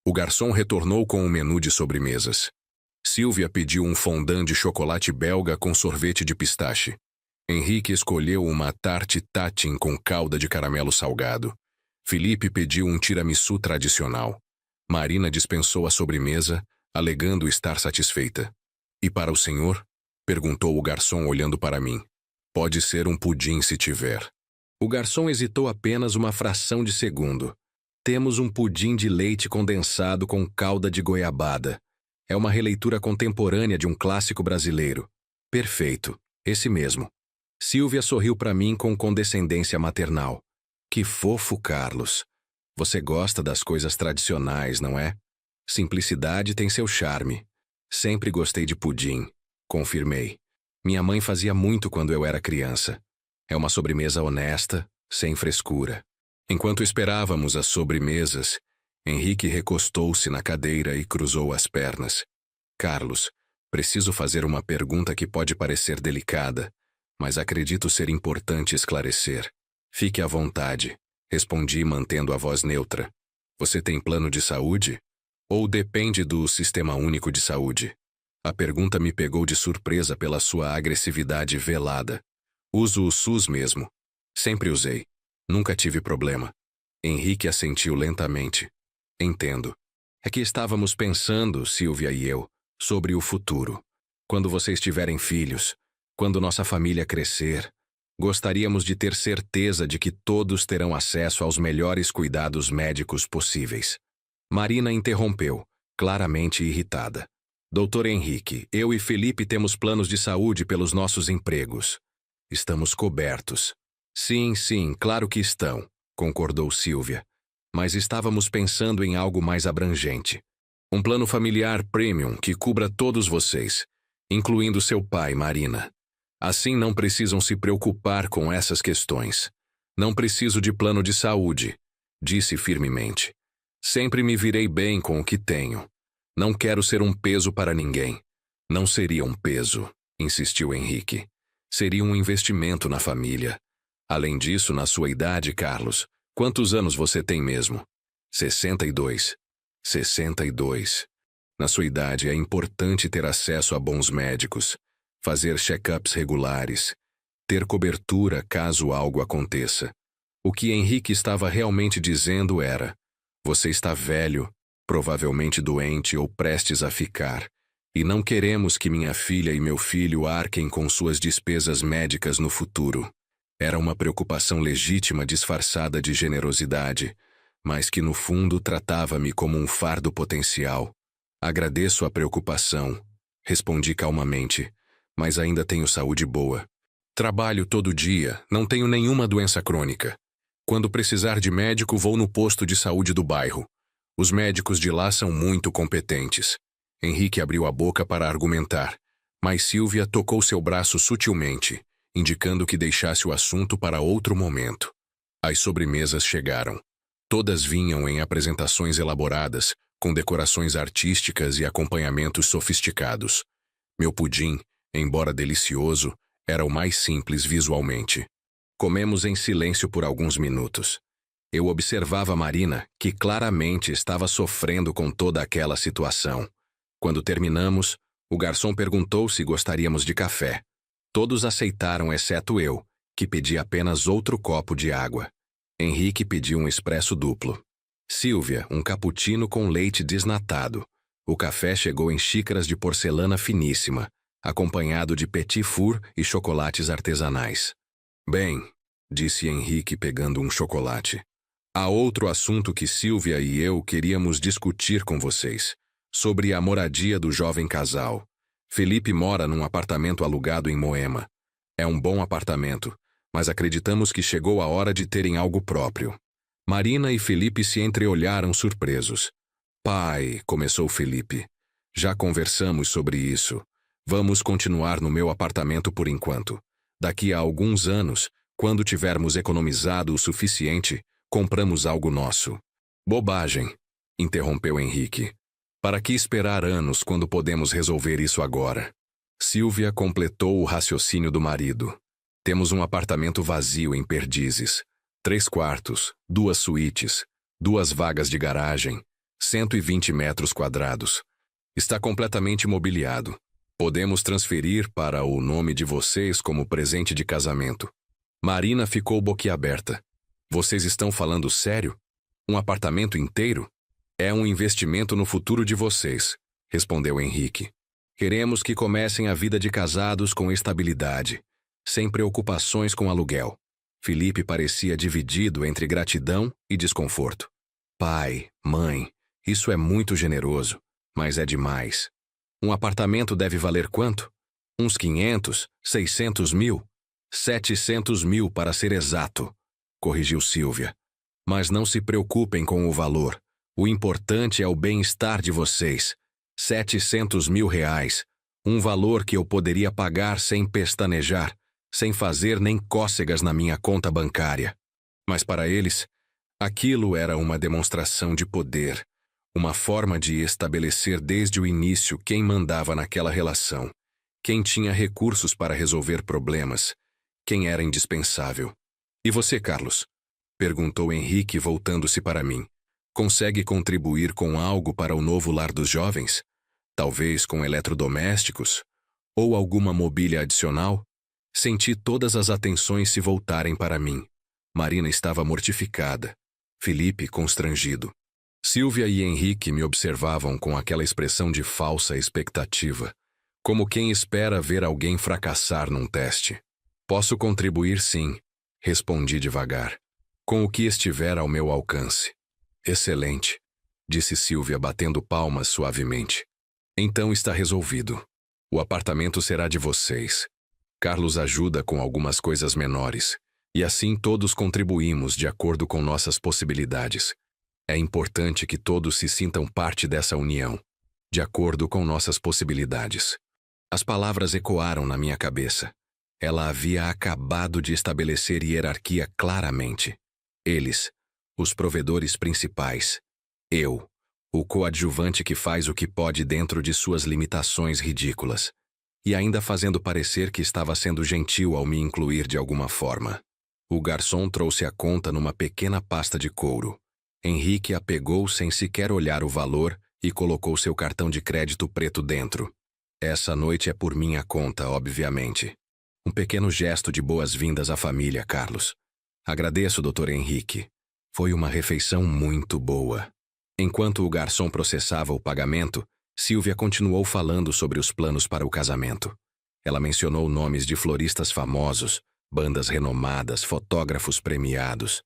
O garçom retornou com um menu de sobremesas. Silvia pediu um fondant de chocolate belga com sorvete de pistache. Henrique escolheu uma tarte tatin com calda de caramelo salgado. Felipe pediu um tiramisu tradicional. Marina dispensou a sobremesa, alegando estar satisfeita. E para o senhor? Perguntou o garçom olhando para mim. Pode ser um pudim se tiver. O garçom hesitou apenas uma fração de segundo. Temos um pudim de leite condensado com calda de goiabada. É uma releitura contemporânea de um clássico brasileiro. Perfeito, esse mesmo. Silvia sorriu para mim com condescendência maternal. Que fofo, Carlos. Você gosta das coisas tradicionais, não é? Simplicidade tem seu charme. Sempre gostei de pudim, confirmei. Minha mãe fazia muito quando eu era criança. É uma sobremesa honesta, sem frescura. Enquanto esperávamos as sobremesas, Henrique recostou-se na cadeira e cruzou as pernas. Carlos, preciso fazer uma pergunta que pode parecer delicada, mas acredito ser importante esclarecer. Fique à vontade, respondi mantendo a voz neutra. Você tem plano de saúde? Ou depende do Sistema Único de Saúde? A pergunta me pegou de surpresa pela sua agressividade velada. Uso o SUS mesmo. Sempre usei. Nunca tive problema. Henrique assentiu lentamente. Entendo. É que estávamos pensando, Silvia e eu, sobre o futuro. Quando vocês tiverem filhos, quando nossa família crescer, gostaríamos de ter certeza de que todos terão acesso aos melhores cuidados médicos possíveis. Marina interrompeu, claramente irritada. Doutor Henrique, eu e Felipe temos planos de saúde pelos nossos empregos. Estamos cobertos. Sim, claro que estão, concordou Silvia. Mas estávamos pensando em algo mais abrangente. Um plano familiar premium que cubra todos vocês, incluindo seu pai, Marina. Assim não precisam se preocupar com essas questões. Não preciso de plano de saúde, disse firmemente. Sempre me virei bem com o que tenho. Não quero ser um peso para ninguém. Não seria um peso, insistiu Henrique. Seria um investimento na família. Além disso, na sua idade, Carlos, quantos anos você tem mesmo? 62. 62. Na sua idade é importante ter acesso a bons médicos, fazer check-ups regulares, ter cobertura caso algo aconteça. O que Henrique estava realmente dizendo era: você está velho, provavelmente doente ou prestes a ficar, e não queremos que minha filha e meu filho arquem com suas despesas médicas no futuro. Era uma preocupação legítima disfarçada de generosidade, mas que no fundo tratava-me como um fardo potencial. Agradeço a preocupação, respondi calmamente, mas ainda tenho saúde boa. Trabalho todo dia, não tenho nenhuma doença crônica. Quando precisar de médico, vou no posto de saúde do bairro. Os médicos de lá são muito competentes. Henrique abriu a boca para argumentar, mas Silvia tocou seu braço sutilmente, indicando que deixasse o assunto para outro momento. As sobremesas chegaram. Todas vinham em apresentações elaboradas, com decorações artísticas e acompanhamentos sofisticados. Meu pudim, embora delicioso, era o mais simples visualmente. Comemos em silêncio por alguns minutos. Eu observava Marina, que claramente estava sofrendo com toda aquela situação. Quando terminamos, o garçom perguntou se gostaríamos de café. Todos aceitaram, exceto eu, que pedi apenas outro copo de água. Henrique pediu um expresso duplo. Silvia, um cappuccino com leite desnatado. O café chegou em xícaras de porcelana finíssima, acompanhado de petit four e chocolates artesanais. Bem, disse Henrique pegando um chocolate. Há outro assunto que Silvia e eu queríamos discutir com vocês, sobre a moradia do jovem casal. Felipe mora num apartamento alugado em Moema. É um bom apartamento, mas acreditamos que chegou a hora de terem algo próprio. Marina e Felipe se entreolharam surpresos. Pai, começou Felipe. Já conversamos sobre isso. Vamos continuar no meu apartamento por enquanto. Daqui a alguns anos, quando tivermos economizado o suficiente, compramos algo nosso. Bobagem, interrompeu Henrique. Para que esperar anos quando podemos resolver isso agora? Silvia completou o raciocínio do marido. Temos um apartamento vazio em Perdizes. 3 quartos, 2 suítes, 2 vagas de garagem, 120 metros quadrados. Está completamente mobiliado. Podemos transferir para o nome de vocês como presente de casamento. Marina ficou boquiaberta. Vocês estão falando sério? Um apartamento inteiro? É um investimento no futuro de vocês, respondeu Henrique. Queremos que comecem a vida de casados com estabilidade, sem preocupações com aluguel. Felipe parecia dividido entre gratidão e desconforto. Pai, mãe, isso é muito generoso, mas é demais. Um apartamento deve valer quanto? Uns 500, 600 mil? 700 mil para ser exato, corrigiu Silvia. Mas não se preocupem com o valor. O importante é o bem-estar de vocês. 700 mil reais. Um valor que eu poderia pagar sem pestanejar, sem fazer nem cócegas na minha conta bancária. Mas para eles, aquilo era uma demonstração de poder, uma forma de estabelecer desde o início quem mandava naquela relação, quem tinha recursos para resolver problemas, quem era indispensável. E você, Carlos? Perguntou Henrique voltando-se para mim. Consegue contribuir com algo para o novo lar dos jovens? Talvez com eletrodomésticos? Ou alguma mobília adicional? Senti todas as atenções se voltarem para mim. Marina estava mortificada. Felipe constrangido. Silvia e Henrique me observavam com aquela expressão de falsa expectativa, como quem espera ver alguém fracassar num teste. Posso contribuir sim, respondi devagar, com o que estiver ao meu alcance. Excelente, disse Silvia batendo palmas suavemente. Então está resolvido. O apartamento será de vocês. Carlos ajuda com algumas coisas menores, e assim todos contribuímos de acordo com nossas possibilidades. É importante que todos se sintam parte dessa união, de acordo com nossas possibilidades. As palavras ecoaram na minha cabeça. Ela havia acabado de estabelecer hierarquia claramente. Eles, os provedores principais. Eu, o coadjuvante que faz o que pode dentro de suas limitações ridículas. E ainda fazendo parecer que estava sendo gentil ao me incluir de alguma forma. O garçom trouxe a conta numa pequena pasta de couro. Henrique a pegou sem sequer olhar o valor e colocou seu cartão de crédito preto dentro. Essa noite é por minha conta, obviamente. Um pequeno gesto de boas-vindas à família, Carlos. Agradeço, Dr. Henrique. Foi uma refeição muito boa. Enquanto o garçom processava o pagamento, Silvia continuou falando sobre os planos para o casamento. Ela mencionou nomes de floristas famosos, bandas renomadas, fotógrafos premiados.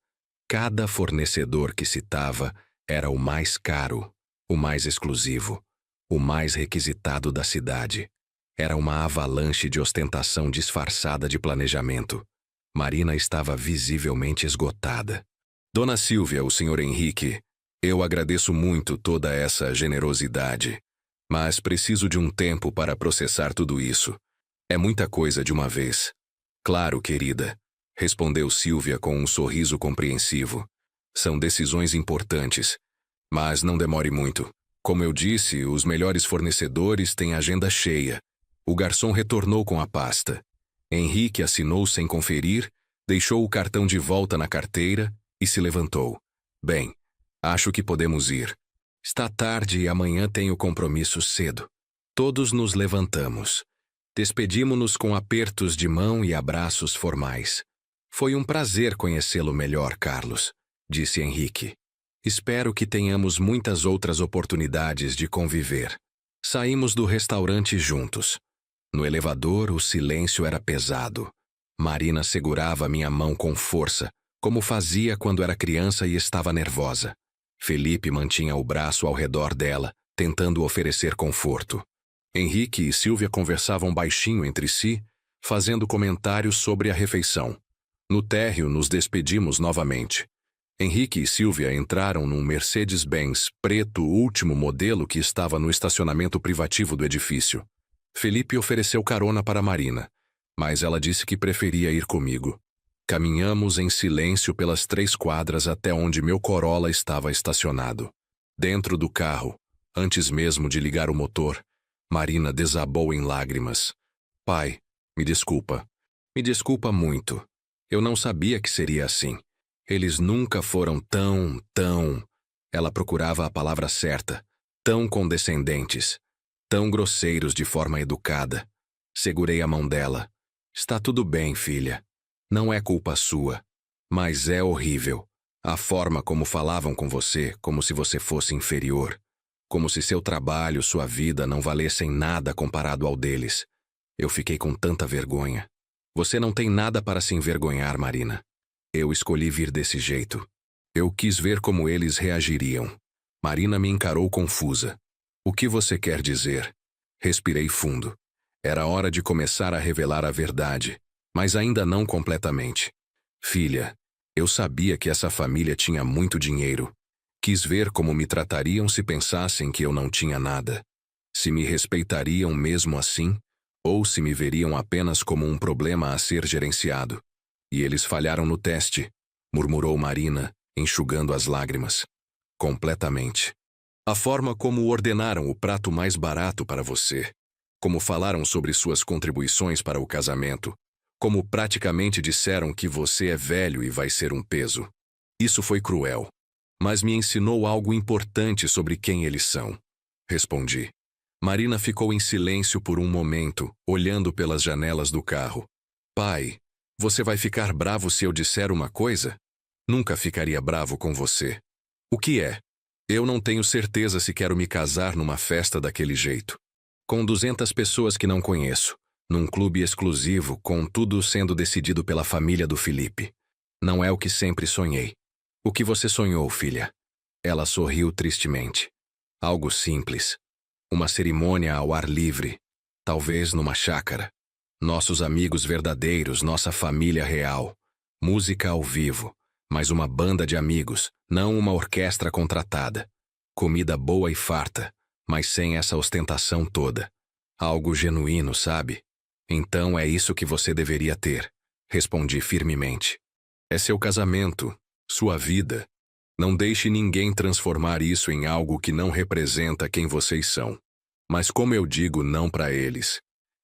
Cada fornecedor que citava era o mais caro, o mais exclusivo, o mais requisitado da cidade. Era uma avalanche de ostentação disfarçada de planejamento. Marina estava visivelmente esgotada. Dona Silvia, o Sr. Henrique, eu agradeço muito toda essa generosidade. Mas preciso de um tempo para processar tudo isso. É muita coisa de uma vez. Claro, querida, respondeu Silvia com um sorriso compreensivo. São decisões importantes. Mas não demore muito. Como eu disse, os melhores fornecedores têm agenda cheia. O garçom retornou com a pasta. Henrique assinou sem conferir, deixou o cartão de volta na carteira e se levantou. Bem, acho que podemos ir. Está tarde e amanhã tenho compromisso cedo. Todos nos levantamos. Despedimo-nos com apertos de mão e abraços formais. Foi um prazer conhecê-lo melhor, Carlos, disse Henrique. Espero que tenhamos muitas outras oportunidades de conviver. Saímos do restaurante juntos. No elevador, o silêncio era pesado. Marina segurava minha mão com força, como fazia quando era criança e estava nervosa. Felipe mantinha o braço ao redor dela, tentando oferecer conforto. Henrique e Silvia conversavam baixinho entre si, fazendo comentários sobre a refeição. No térreo, nos despedimos novamente. Henrique e Silvia entraram num Mercedes-Benz preto último modelo que estava no estacionamento privativo do edifício. Felipe ofereceu carona para Marina, mas ela disse que preferia ir comigo. Caminhamos em silêncio pelas 3 quadras até onde meu Corolla estava estacionado. Dentro do carro, antes mesmo de ligar o motor, Marina desabou em lágrimas. Pai, me desculpa. Me desculpa muito. Eu não sabia que seria assim. Eles nunca foram tão... Ela procurava a palavra certa. Tão condescendentes. Tão grosseiros de forma educada. Segurei a mão dela. Está tudo bem, filha. Não é culpa sua. Mas é horrível. A forma como falavam com você, como se você fosse inferior. Como se seu trabalho, sua vida não valessem nada comparado ao deles. Eu fiquei com tanta vergonha. Você não tem nada para se envergonhar, Marina. Eu escolhi vir desse jeito. Eu quis ver como eles reagiriam. Marina me encarou confusa. O que você quer dizer? Respirei fundo. Era hora de começar a revelar a verdade, mas ainda não completamente. Filha, eu sabia que essa família tinha muito dinheiro. Quis ver como me tratariam se pensassem que eu não tinha nada. Se me respeitariam mesmo assim, ou se me veriam apenas como um problema a ser gerenciado. E eles falharam no teste, murmurou Marina, enxugando as lágrimas. Completamente. A forma como ordenaram o prato mais barato para você, como falaram sobre suas contribuições para o casamento, como praticamente disseram que você é velho e vai ser um peso. Isso foi cruel. Mas me ensinou algo importante sobre quem eles são. Respondi. Marina ficou em silêncio por um momento, olhando pelas janelas do carro. Pai, você vai ficar bravo se eu disser uma coisa? Nunca ficaria bravo com você. O que é? Eu não tenho certeza se quero me casar numa festa daquele jeito. Com 200 pessoas que não conheço, num clube exclusivo, com tudo sendo decidido pela família do Felipe. Não é o que sempre sonhei. O que você sonhou, filha? Ela sorriu tristemente. Algo simples. Uma cerimônia ao ar livre. Talvez numa chácara. Nossos amigos verdadeiros, nossa família real. Música ao vivo. Mas uma banda de amigos, não uma orquestra contratada. Comida boa e farta, mas sem essa ostentação toda. Algo genuíno, sabe? Então é isso que você deveria ter. Respondi firmemente. É seu casamento. Sua vida. Não deixe ninguém transformar isso em algo que não representa quem vocês são. Mas como eu digo não para eles,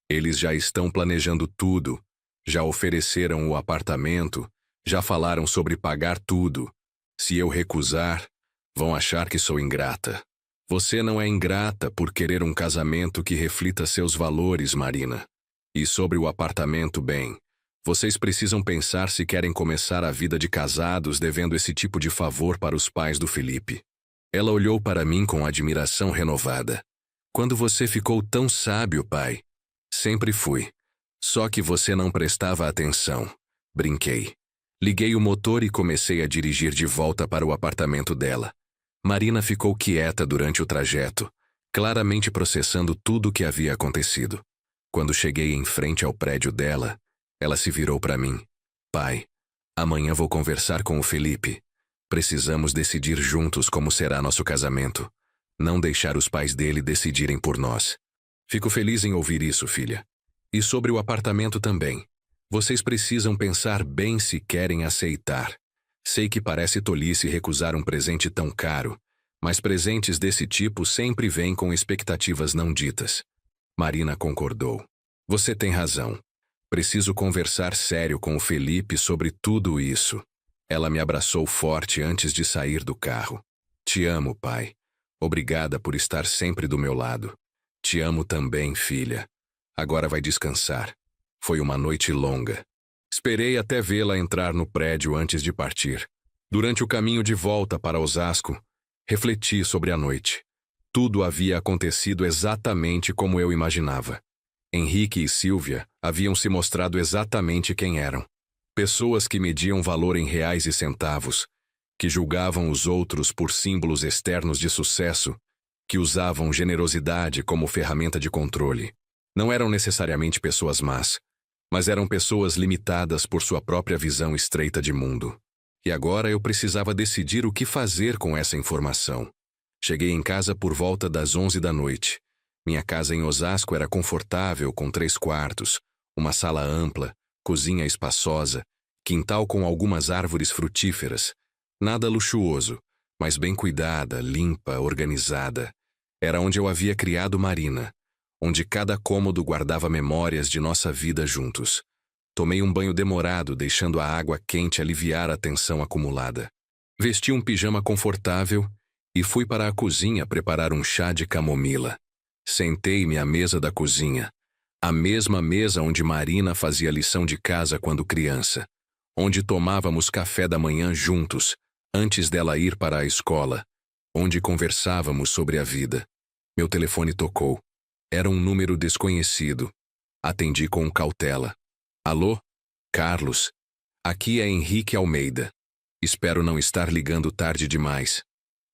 eles já estão planejando tudo, já ofereceram o apartamento, já falaram sobre pagar tudo. Se eu recusar, vão achar que sou ingrata. Você não é ingrata por querer um casamento que reflita seus valores, Marina. E sobre o apartamento, bem... Vocês precisam pensar se querem começar a vida de casados devendo esse tipo de favor para os pais do Felipe. Ela olhou para mim com admiração renovada. Quando você ficou tão sábio, pai? Sempre fui. Só que você não prestava atenção. Brinquei. Liguei o motor e comecei a dirigir de volta para o apartamento dela. Marina ficou quieta durante o trajeto, claramente processando tudo o que havia acontecido. Quando cheguei em frente ao prédio dela, ela se virou para mim. Pai, amanhã vou conversar com o Felipe. Precisamos decidir juntos como será nosso casamento. Não deixar os pais dele decidirem por nós. Fico feliz em ouvir isso, filha. E sobre o apartamento também. Vocês precisam pensar bem se querem aceitar. Sei que parece tolice recusar um presente tão caro, mas presentes desse tipo sempre vêm com expectativas não ditas. Marina concordou. Você tem razão. Preciso conversar sério com o Felipe sobre tudo isso. Ela me abraçou forte antes de sair do carro. Te amo, pai. Obrigada por estar sempre do meu lado. Te amo também, filha. Agora vai descansar. Foi uma noite longa. Esperei até vê-la entrar no prédio antes de partir. Durante o caminho de volta para Osasco, refleti sobre a noite. Tudo havia acontecido exatamente como eu imaginava. Henrique e Sílvia haviam se mostrado exatamente quem eram. Pessoas que mediam valor em reais e centavos, que julgavam os outros por símbolos externos de sucesso, que usavam generosidade como ferramenta de controle. Não eram necessariamente pessoas más, mas eram pessoas limitadas por sua própria visão estreita de mundo. E agora eu precisava decidir o que fazer com essa informação. Cheguei em casa por volta das 11 da noite. Minha casa em Osasco era confortável, com 3 quartos, uma sala ampla, cozinha espaçosa, quintal com algumas árvores frutíferas. Nada luxuoso, mas bem cuidada, limpa, organizada. Era onde eu havia criado Marina, onde cada cômodo guardava memórias de nossa vida juntos. Tomei um banho demorado, deixando a água quente aliviar a tensão acumulada. Vesti um pijama confortável e fui para a cozinha preparar um chá de camomila. Sentei-me à mesa da cozinha, a mesma mesa onde Marina fazia lição de casa quando criança, onde tomávamos café da manhã juntos, antes dela ir para a escola, onde conversávamos sobre a vida. Meu telefone tocou. Era um número desconhecido. Atendi com cautela. Alô? Carlos. Aqui é Henrique Almeida. Espero não estar ligando tarde demais.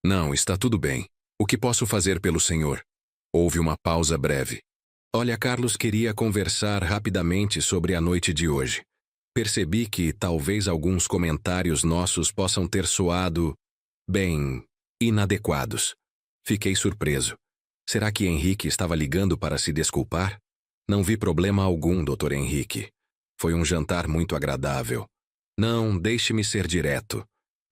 Não, está tudo bem. O que posso fazer pelo senhor? Houve uma pausa breve. Olha, Carlos, queria conversar rapidamente sobre a noite de hoje. Percebi que talvez alguns comentários nossos possam ter soado, bem, inadequados. Fiquei surpreso. Será que Henrique estava ligando para se desculpar? Não vi problema algum, Dr. Henrique. Foi um jantar muito agradável. Não, deixe-me ser direto.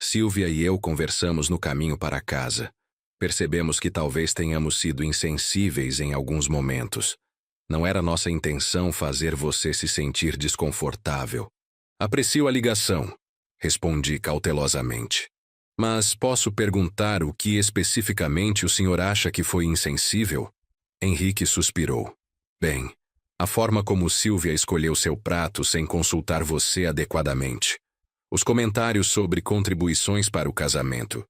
Sílvia e eu conversamos no caminho para casa. Percebemos que talvez tenhamos sido insensíveis em alguns momentos. Não era nossa intenção fazer você se sentir desconfortável. Aprecio a ligação, respondi cautelosamente. Mas posso perguntar o que especificamente o senhor acha que foi insensível? Henrique suspirou. Bem, a forma como Sílvia escolheu seu prato sem consultar você adequadamente. Os comentários sobre contribuições para o casamento.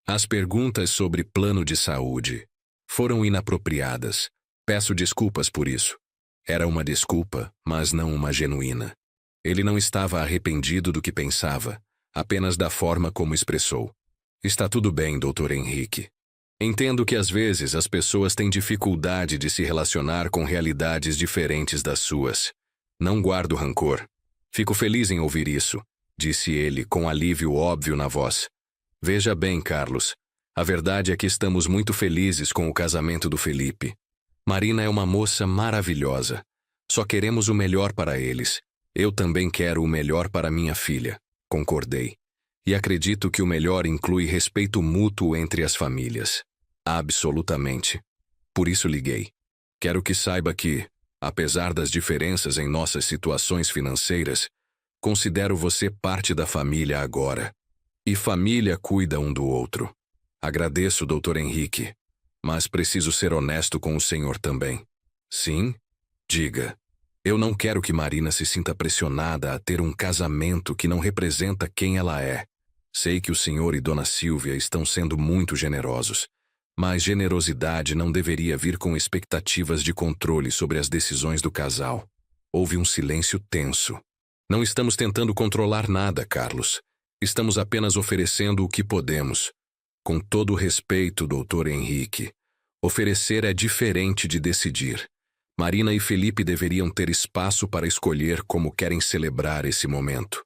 As perguntas sobre plano de saúde foram inapropriadas. Peço desculpas por isso. Era uma desculpa, mas não uma genuína. Ele não estava arrependido do que pensava, apenas da forma como expressou. Está tudo bem, Dr. Henrique. Entendo que às vezes as pessoas têm dificuldade de se relacionar com realidades diferentes das suas. Não guardo rancor. Fico feliz em ouvir isso, disse ele com alívio óbvio na voz. Veja bem, Carlos, a verdade é que estamos muito felizes com o casamento do Felipe. Marina é uma moça maravilhosa. Só queremos o melhor para eles. Eu também quero o melhor para minha filha, concordei. E acredito que o melhor inclui respeito mútuo entre as famílias. Absolutamente. Por isso liguei. Quero que saiba que, apesar das diferenças em nossas situações financeiras, considero você parte da família agora. E família cuida um do outro. Agradeço, Dr. Henrique, mas preciso ser honesto com o senhor também. Sim? Diga. Eu não quero que Marina se sinta pressionada a ter um casamento que não representa quem ela é. Sei que o senhor e Dona Sílvia estão sendo muito generosos, mas generosidade não deveria vir com expectativas de controle sobre as decisões do casal. Houve um silêncio tenso. Não estamos tentando controlar nada, Carlos. Estamos apenas oferecendo o que podemos. Com todo o respeito, Dr. Henrique, oferecer é diferente de decidir. Marina e Felipe deveriam ter espaço para escolher como querem celebrar esse momento.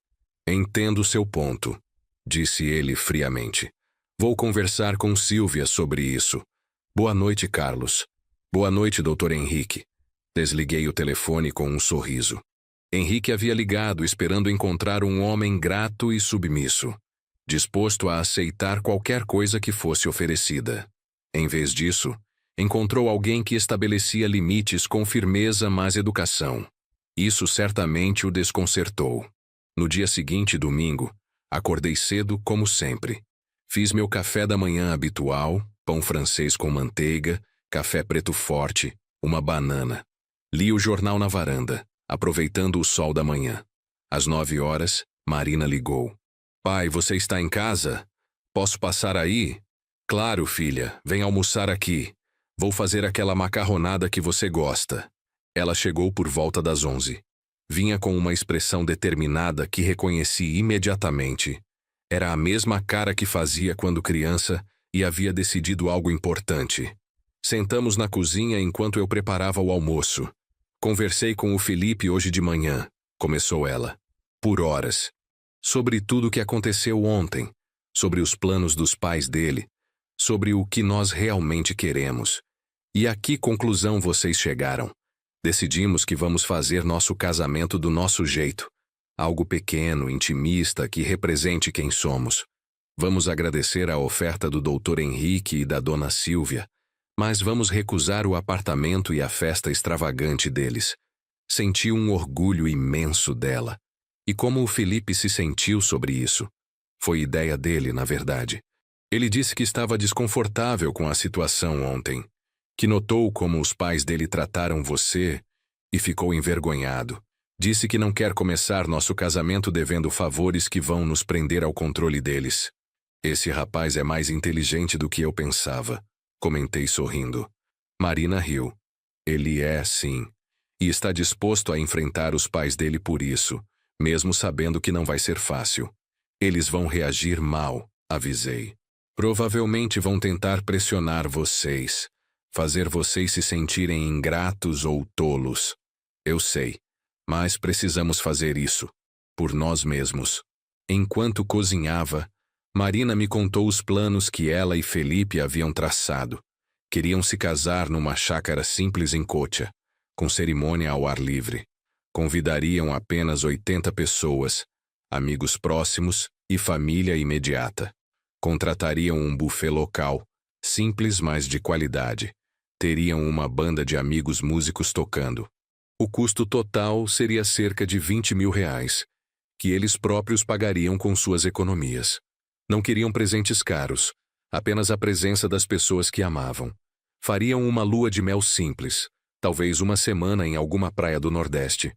Entendo seu ponto, disse ele friamente. Vou conversar com Sílvia sobre isso. Boa noite, Carlos. Boa noite, Dr. Henrique. Desliguei o telefone com um sorriso. Henrique havia ligado esperando encontrar um homem grato e submisso, disposto a aceitar qualquer coisa que fosse oferecida. Em vez disso, encontrou alguém que estabelecia limites com firmeza, mas educação. Isso certamente o desconcertou. No dia seguinte, domingo, acordei cedo como sempre. Fiz meu café da manhã habitual, pão francês com manteiga, café preto forte, uma banana. Li o jornal na varanda, aproveitando o sol da manhã. Às 9 horas, Marina ligou. Pai, você está em casa? Posso passar aí? Claro, filha, vem almoçar aqui. Vou fazer aquela macarronada que você gosta. Ela chegou por volta das 11. Vinha com uma expressão determinada que reconheci imediatamente. Era a mesma cara que fazia quando criança e havia decidido algo importante. Sentamos na cozinha enquanto eu preparava o almoço. Conversei com o Felipe hoje de manhã, começou ela. Por horas. Sobre tudo o que aconteceu ontem, sobre os planos dos pais dele, sobre o que nós realmente queremos. E a que conclusão vocês chegaram? Decidimos que vamos fazer nosso casamento do nosso jeito. Algo pequeno, intimista, que represente quem somos. Vamos agradecer a oferta do Dr. Henrique e da Dona Silvia, mas vamos recusar o apartamento e a festa extravagante deles. Senti um orgulho imenso dela. E como o Felipe se sentiu sobre isso? Foi ideia dele, na verdade. Ele disse que estava desconfortável com a situação ontem, que notou como os pais dele trataram você e ficou envergonhado. Disse que não quer começar nosso casamento devendo favores que vão nos prender ao controle deles. Esse rapaz é mais inteligente do que eu pensava, comentei sorrindo. Marina riu. Ele é, sim, e está disposto a enfrentar os pais dele por isso, mesmo sabendo que não vai ser fácil. Eles vão reagir mal, avisei. Provavelmente vão tentar pressionar vocês, fazer vocês se sentirem ingratos ou tolos. Eu sei, mas precisamos fazer isso, por nós mesmos. Enquanto cozinhava, Marina me contou os planos que ela e Felipe haviam traçado. Queriam se casar numa chácara simples em Cotia, com cerimônia ao ar livre. Convidariam apenas 80 pessoas, amigos próximos e família imediata. Contratariam um buffet local, simples mas de qualidade. Teriam uma banda de amigos músicos tocando. O custo total seria cerca de R$ 20.000, que eles próprios pagariam com suas economias. Não queriam presentes caros, apenas a presença das pessoas que amavam. Fariam uma lua de mel simples, talvez uma semana em alguma praia do Nordeste.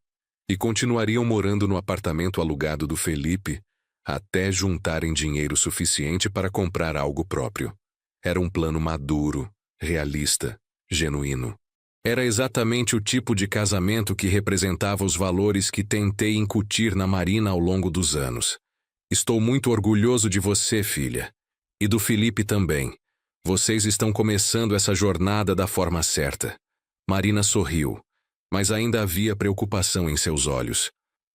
E continuariam morando no apartamento alugado do Felipe até juntarem dinheiro suficiente para comprar algo próprio. Era um plano maduro, realista, genuíno. Era exatamente o tipo de casamento que representava os valores que tentei incutir na Marina ao longo dos anos. Estou muito orgulhoso de você, filha. E do Felipe também. Vocês estão começando essa jornada da forma certa. Marina sorriu, mas ainda havia preocupação em seus olhos.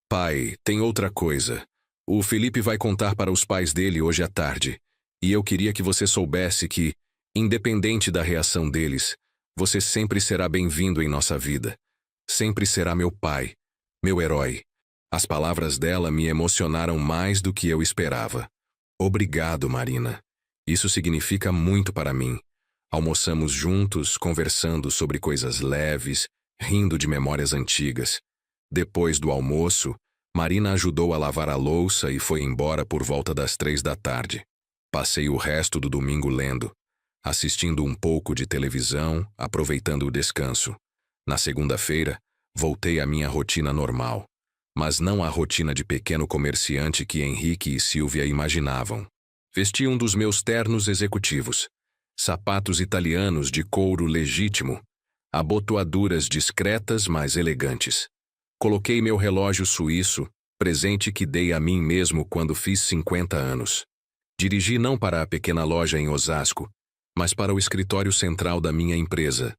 Pai, tem outra coisa. O Felipe vai contar para os pais dele hoje à tarde. E eu queria que você soubesse que, independente da reação deles, você sempre será bem-vindo em nossa vida. Sempre será meu pai, meu herói. As palavras dela me emocionaram mais do que eu esperava. Obrigado, Marina. Isso significa muito para mim. Almoçamos juntos, conversando sobre coisas leves, rindo de memórias antigas. Depois do almoço, Marina ajudou a lavar a louça e foi embora por volta das 3 da tarde. Passei o resto do domingo lendo, assistindo um pouco de televisão, aproveitando o descanso. Na segunda-feira, voltei à minha rotina normal, mas não a rotina de pequeno comerciante que Henrique e Silvia imaginavam. Vesti um dos meus ternos executivos, sapatos italianos de couro legítimo, abotoaduras discretas mas elegantes. Coloquei meu relógio suíço, presente que dei a mim mesmo quando fiz 50 anos. Dirigi não para a pequena loja em Osasco, mas para o escritório central da minha empresa,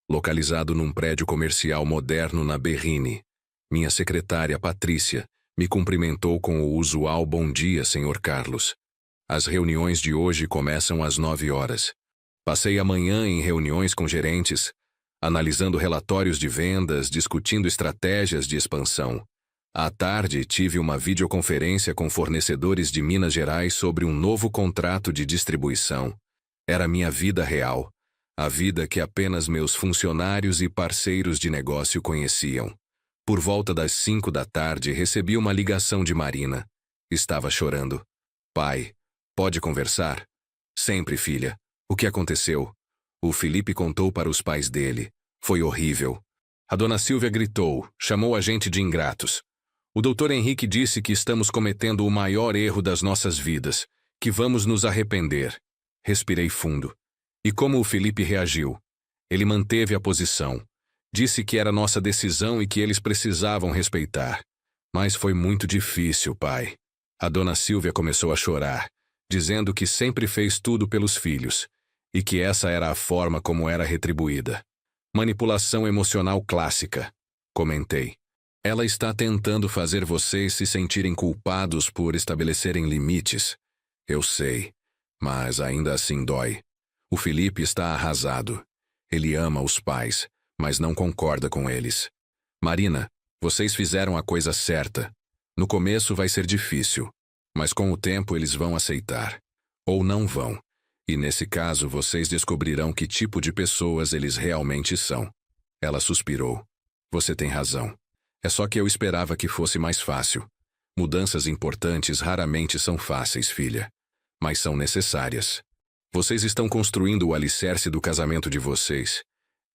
localizado num prédio comercial moderno na Berrini. Minha secretária, Patrícia, me cumprimentou com o usual bom dia, Sr. Carlos. As reuniões de hoje começam às 9 horas. Passei a manhã em reuniões com gerentes, analisando relatórios de vendas, discutindo estratégias de expansão. À tarde, tive uma videoconferência com fornecedores de Minas Gerais sobre um novo contrato de distribuição. Era minha vida real, a vida que apenas meus funcionários e parceiros de negócio conheciam. Por volta das 5 da tarde, recebi uma ligação de Marina. Estava chorando. Pai, pode conversar? Sempre, filha. O que aconteceu? O Felipe contou para os pais dele. Foi horrível. A dona Silvia gritou, chamou a gente de ingratos. O doutor Henrique disse que estamos cometendo o maior erro das nossas vidas, que vamos nos arrepender. Respirei fundo. E como o Felipe reagiu? Ele manteve a posição. Disse que era nossa decisão e que eles precisavam respeitar. Mas foi muito difícil, pai. A dona Silvia começou a chorar, dizendo que sempre fez tudo pelos filhos, e que essa era a forma como era retribuída. Manipulação emocional clássica, comentei. Ela está tentando fazer vocês se sentirem culpados por estabelecerem limites. Eu sei, mas ainda assim dói. O Felipe está arrasado. Ele ama os pais, mas não concorda com eles. Marina, vocês fizeram a coisa certa. No começo vai ser difícil, mas com o tempo eles vão aceitar. Ou não vão. E nesse caso vocês descobrirão que tipo de pessoas eles realmente são. Ela suspirou. Você tem razão. É só que eu esperava que fosse mais fácil. Mudanças importantes raramente são fáceis, filha. Mas são necessárias. Vocês estão construindo o alicerce do casamento de vocês.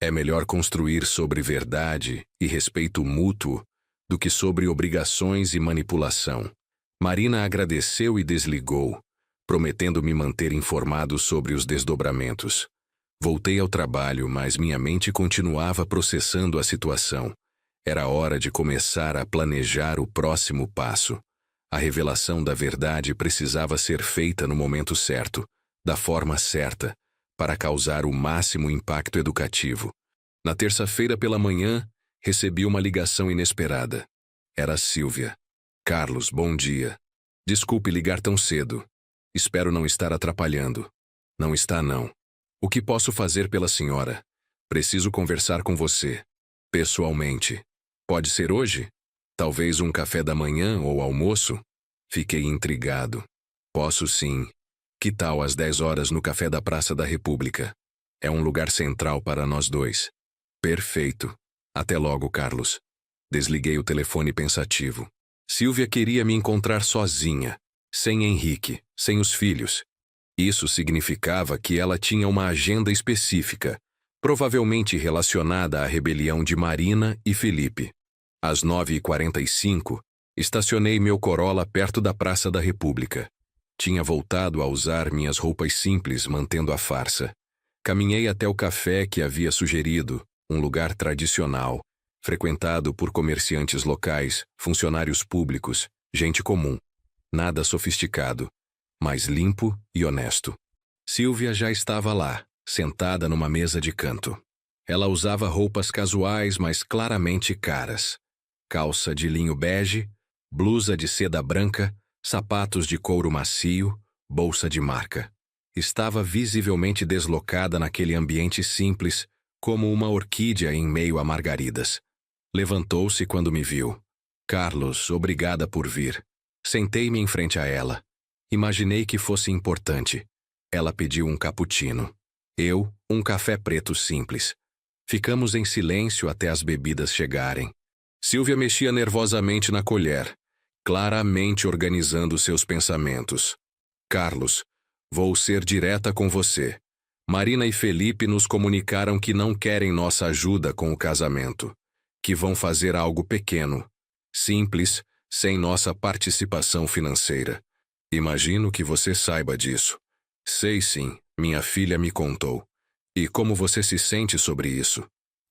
É melhor construir sobre verdade e respeito mútuo do que sobre obrigações e manipulação. Marina agradeceu e desligou, prometendo me manter informado sobre os desdobramentos. Voltei ao trabalho, mas minha mente continuava processando a situação. Era hora de começar a planejar o próximo passo. A revelação da verdade precisava ser feita no momento certo, da forma certa, para causar o máximo impacto educativo. Na terça-feira pela manhã, recebi uma ligação inesperada. Era Silvia. Carlos, bom dia. Desculpe ligar tão cedo. Espero não estar atrapalhando. Não está, não. O que posso fazer pela senhora? Preciso conversar com você. Pessoalmente. Pode ser hoje? Talvez um café da manhã ou almoço? Fiquei intrigado. Posso sim. Que tal às 10 horas no café da Praça da República? É um lugar central para nós dois. Perfeito. Até logo, Carlos. Desliguei o telefone pensativo. Silvia queria me encontrar sozinha, sem Henrique, sem os filhos. Isso significava que ela tinha uma agenda específica, provavelmente relacionada à rebelião de Marina e Felipe. Às 9h45, estacionei meu Corolla perto da Praça da República. Tinha voltado a usar minhas roupas simples, mantendo a farsa. Caminhei até o café que havia sugerido, um lugar tradicional, frequentado por comerciantes locais, funcionários públicos, gente comum. Nada sofisticado, mas limpo e honesto. Silvia já estava lá, sentada numa mesa de canto. Ela usava roupas casuais, mas claramente caras. Calça de linho bege, blusa de seda branca, sapatos de couro macio, bolsa de marca. Estava visivelmente deslocada naquele ambiente simples, como uma orquídea em meio a margaridas. Levantou-se quando me viu. Carlos, obrigada por vir. Sentei-me em frente a ela. Imaginei que fosse importante. Ela pediu um cappuccino. Eu, um café preto simples. Ficamos em silêncio até as bebidas chegarem. Silvia mexia nervosamente na colher, claramente organizando seus pensamentos. Carlos, vou ser direta com você. Marina e Felipe nos comunicaram que não querem nossa ajuda com o casamento, que vão fazer algo pequeno, simples, sem nossa participação financeira. Imagino que você saiba disso. Sei sim, minha filha me contou. E como você se sente sobre isso?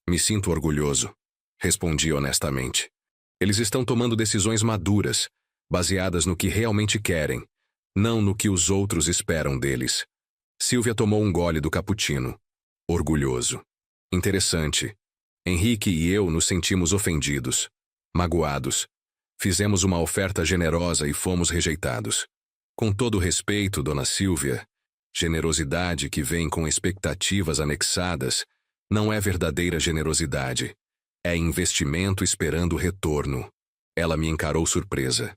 Me sinto orgulhoso. Respondi honestamente. Eles estão tomando decisões maduras, baseadas no que realmente querem, não no que os outros esperam deles. Silvia tomou um gole do cappuccino. Orgulhoso. Interessante. Henrique e eu nos sentimos ofendidos, magoados. Fizemos uma oferta generosa e fomos rejeitados. Com todo respeito, dona Silvia, Generosidade que vem com expectativas anexadas não é verdadeira generosidade. É investimento esperando retorno. Ela me encarou surpresa.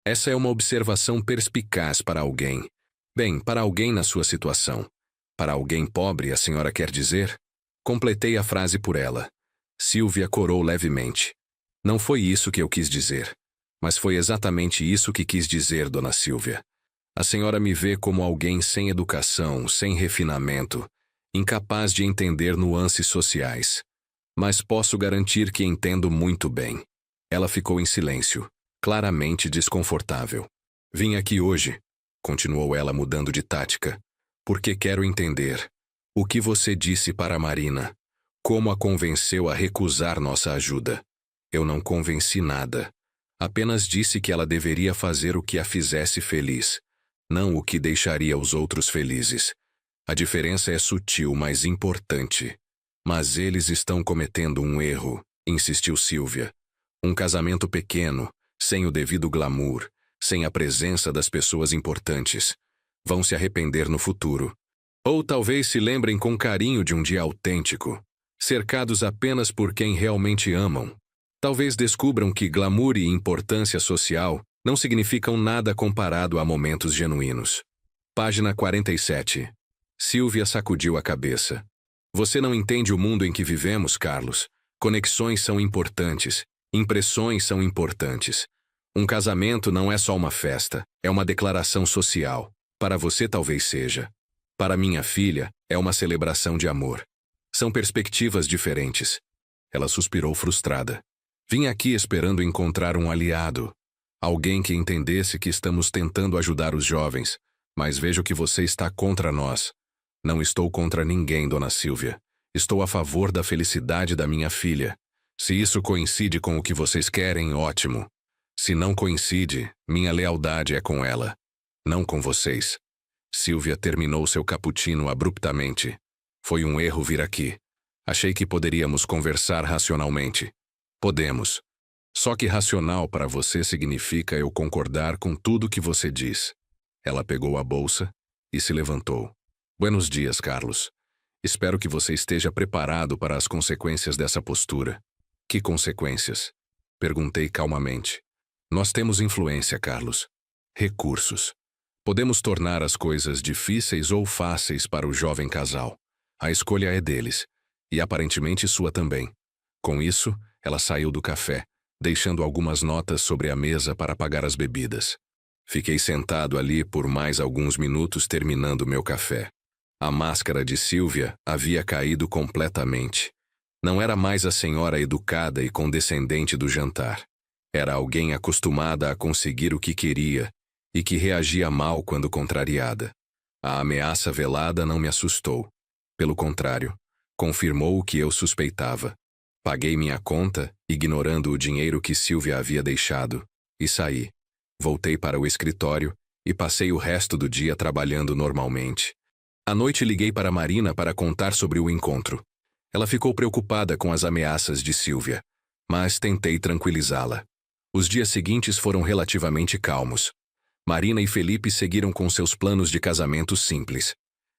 Essa é uma observação perspicaz para alguém. Bem, para alguém na sua situação. Para alguém pobre, a senhora quer dizer? Completei a frase por ela. Silvia corou levemente. Não foi isso que eu quis dizer. Mas foi exatamente isso que quis dizer, dona Silvia. A senhora me vê como alguém sem educação, sem refinamento, incapaz de entender nuances sociais. Mas posso garantir que entendo muito bem. Ela ficou em silêncio, claramente desconfortável. Vim aqui hoje, continuou ela mudando de tática, porque quero entender o que você disse para a Marina. Como a convenceu a recusar nossa ajuda? Eu não convenci nada. Apenas disse que ela deveria fazer o que a fizesse feliz, não o que deixaria os outros felizes. A diferença é sutil, mas importante. Mas eles estão cometendo um erro, insistiu Silvia. Um casamento pequeno, sem o devido glamour, sem a presença das pessoas importantes. Vão se arrepender no futuro. Ou talvez se lembrem com carinho de um dia autêntico, cercados apenas por quem realmente amam. Talvez descubram que glamour e importância social não significam nada comparado a momentos genuínos. Página 47. Silvia sacudiu a cabeça. Você não entende o mundo em que vivemos, Carlos. Conexões são importantes. Impressões são importantes. Um casamento não é só uma festa, é uma declaração social. Para você talvez seja. Para minha filha, é uma celebração de amor. São perspectivas diferentes. Ela suspirou frustrada. Vim aqui esperando encontrar um aliado. Alguém que entendesse que estamos tentando ajudar os jovens, mas vejo que você está contra nós. Não estou contra ninguém, dona Silvia. Estou a favor da felicidade da minha filha. Se isso coincide com o que vocês querem, ótimo. Se não coincide, minha lealdade é com ela, não com vocês. Silvia terminou seu cappuccino abruptamente. Foi um erro vir aqui. Achei que poderíamos conversar racionalmente. Podemos. Só que racional para você significa eu concordar com tudo que você diz. Ela pegou a bolsa e se levantou. Buenos dias, Carlos. Espero que você esteja preparado para as consequências dessa postura. Que consequências? Perguntei calmamente. Nós temos influência, Carlos. Recursos. Podemos tornar as coisas difíceis ou fáceis para o jovem casal. A escolha é deles. E aparentemente sua também. Com isso, ela saiu do café, deixando algumas notas sobre a mesa para pagar as bebidas. Fiquei sentado ali por mais alguns minutos terminando meu café. A máscara de Silvia havia caído completamente. Não era mais a senhora educada e condescendente do jantar. Era alguém acostumada a conseguir o que queria e que reagia mal quando contrariada. A ameaça velada não me assustou. Pelo contrário, confirmou o que eu suspeitava. Paguei minha conta, ignorando o dinheiro que Silvia havia deixado, e saí. Voltei para o escritório e passei o resto do dia trabalhando normalmente. À noite liguei para Marina para contar sobre o encontro. Ela ficou preocupada com as ameaças de Silvia, mas tentei tranquilizá-la. Os dias seguintes foram relativamente calmos. Marina e Felipe seguiram com seus planos de casamento simples.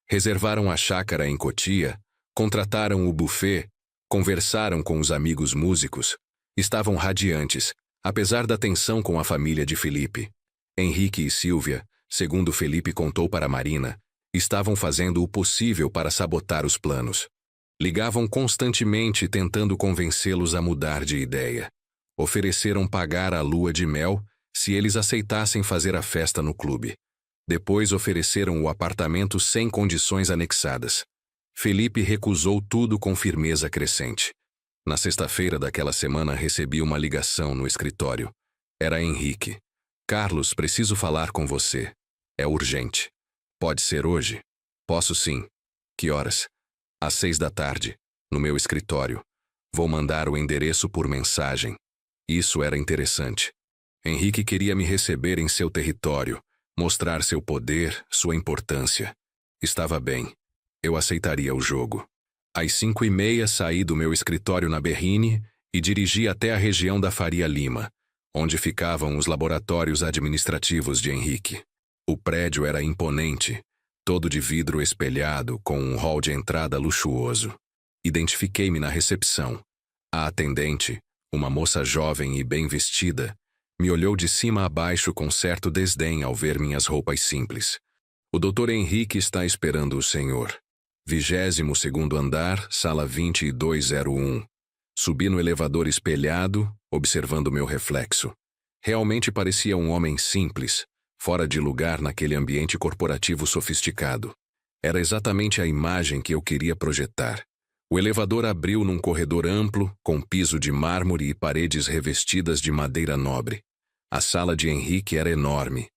Reservaram a chácara em Cotia, contrataram o buffet, conversaram com os amigos músicos. Estavam radiantes, apesar da tensão com a família de Felipe. Henrique e Silvia, segundo Felipe contou para Marina, estavam fazendo o possível para sabotar os planos. Ligavam constantemente tentando convencê-los a mudar de ideia. Ofereceram pagar a lua de mel se eles aceitassem fazer a festa no clube. Depois ofereceram o apartamento sem condições anexadas. Felipe recusou tudo com firmeza crescente. Na sexta-feira daquela semana recebi uma ligação no escritório. Era Henrique. Carlos, preciso falar com você. É urgente. Pode ser hoje? Posso sim. Que horas? Às 6 da tarde, no meu escritório. Vou mandar o endereço por mensagem. Isso era interessante. Henrique queria me receber em seu território, mostrar seu poder, sua importância. Estava bem. Eu aceitaria o jogo. Às 5h30 saí do meu escritório na Berrine e dirigi até a região da Faria Lima, onde ficavam os laboratórios administrativos de Henrique. O prédio era imponente, todo de vidro espelhado com um hall de entrada luxuoso. Identifiquei-me na recepção. A atendente, uma moça jovem e bem vestida, me olhou de cima a baixo com certo desdém ao ver minhas roupas simples. O Dr. Henrique está esperando o senhor. 22º andar, sala 2201. Subi no elevador espelhado, observando meu reflexo. Realmente parecia um homem simples, fora de lugar naquele ambiente corporativo sofisticado. Era exatamente a imagem que eu queria projetar. O elevador abriu num corredor amplo, com piso de mármore e paredes revestidas de madeira nobre. A sala de Henrique era enorme.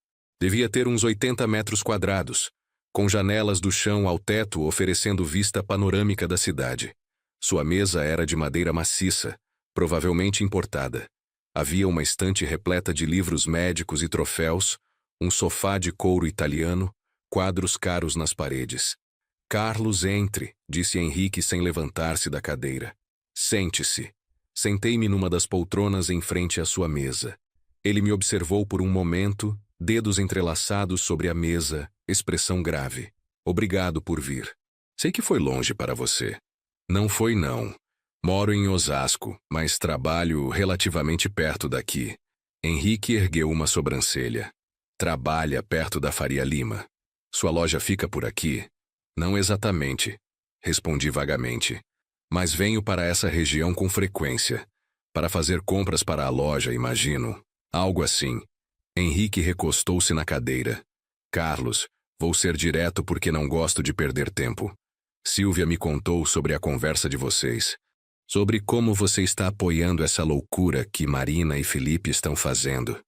Devia ter uns 80 metros quadrados, com janelas do chão ao teto oferecendo vista panorâmica da cidade. Sua mesa era de madeira maciça, provavelmente importada. Havia uma estante repleta de livros médicos e troféus, um sofá de couro italiano, quadros caros nas paredes. Carlos, entre, disse Henrique sem levantar-se da cadeira. Sente-se. Sentei-me numa das poltronas em frente à sua mesa. Ele me observou por um momento, dedos entrelaçados sobre a mesa, expressão grave. Obrigado por vir. Sei que foi longe para você. Não foi não. Moro em Osasco, mas trabalho relativamente perto daqui. Henrique ergueu uma sobrancelha. Trabalha perto da Faria Lima. Sua loja fica por aqui? Não exatamente, respondi vagamente. Mas venho para essa região com frequência. Para fazer compras para a loja, imagino. Algo assim. Henrique recostou-se na cadeira. Carlos, vou ser direto porque não gosto de perder tempo. Silvia me contou sobre a conversa de vocês. Sobre como você está apoiando essa loucura que Marina e Felipe estão fazendo.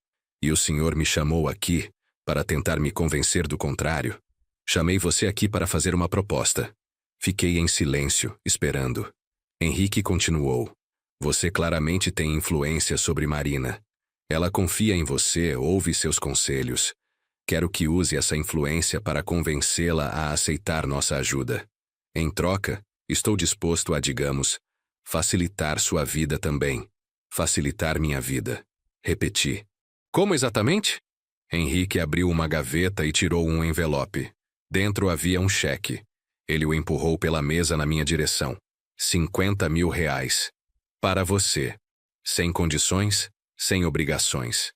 E o senhor me chamou aqui para tentar me convencer do contrário. Chamei você aqui para fazer uma proposta. Fiquei em silêncio, esperando. Henrique continuou. Você claramente tem influência sobre Marina. Ela confia em você, ouve seus conselhos. Quero que use essa influência para convencê-la a aceitar nossa ajuda. Em troca, estou disposto a, digamos, facilitar sua vida também. Facilitar minha vida. Repeti. Como exatamente? Henrique abriu uma gaveta e tirou um envelope. Dentro havia um cheque. Ele o empurrou pela mesa na minha direção. 50 mil reais. Para você. Sem condições, sem obrigações.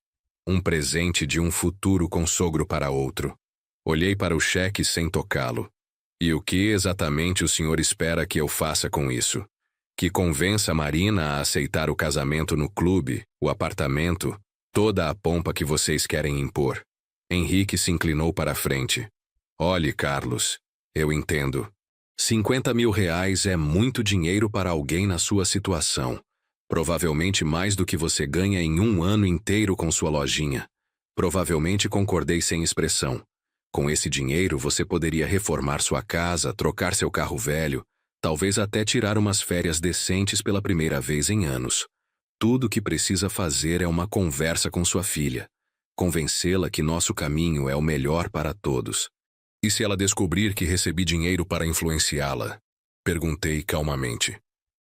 Um presente de um futuro consogro para outro. Olhei para o cheque sem tocá-lo. E o que exatamente o senhor espera que eu faça com isso? Que convença Marina a aceitar o casamento no clube, o apartamento, toda a pompa que vocês querem impor. Henrique se inclinou para a frente. Olhe, Carlos, eu entendo. 50 mil reais é muito dinheiro para alguém na sua situação. Provavelmente mais do que você ganha em um ano inteiro com sua lojinha. Provavelmente concordei sem expressão. Com esse dinheiro você poderia reformar sua casa, trocar seu carro velho, talvez até tirar umas férias decentes pela primeira vez em anos. Tudo o que precisa fazer é uma conversa com sua filha. Convencê-la que nosso caminho é o melhor para todos. E se ela descobrir que recebi dinheiro para influenciá-la? Perguntei calmamente.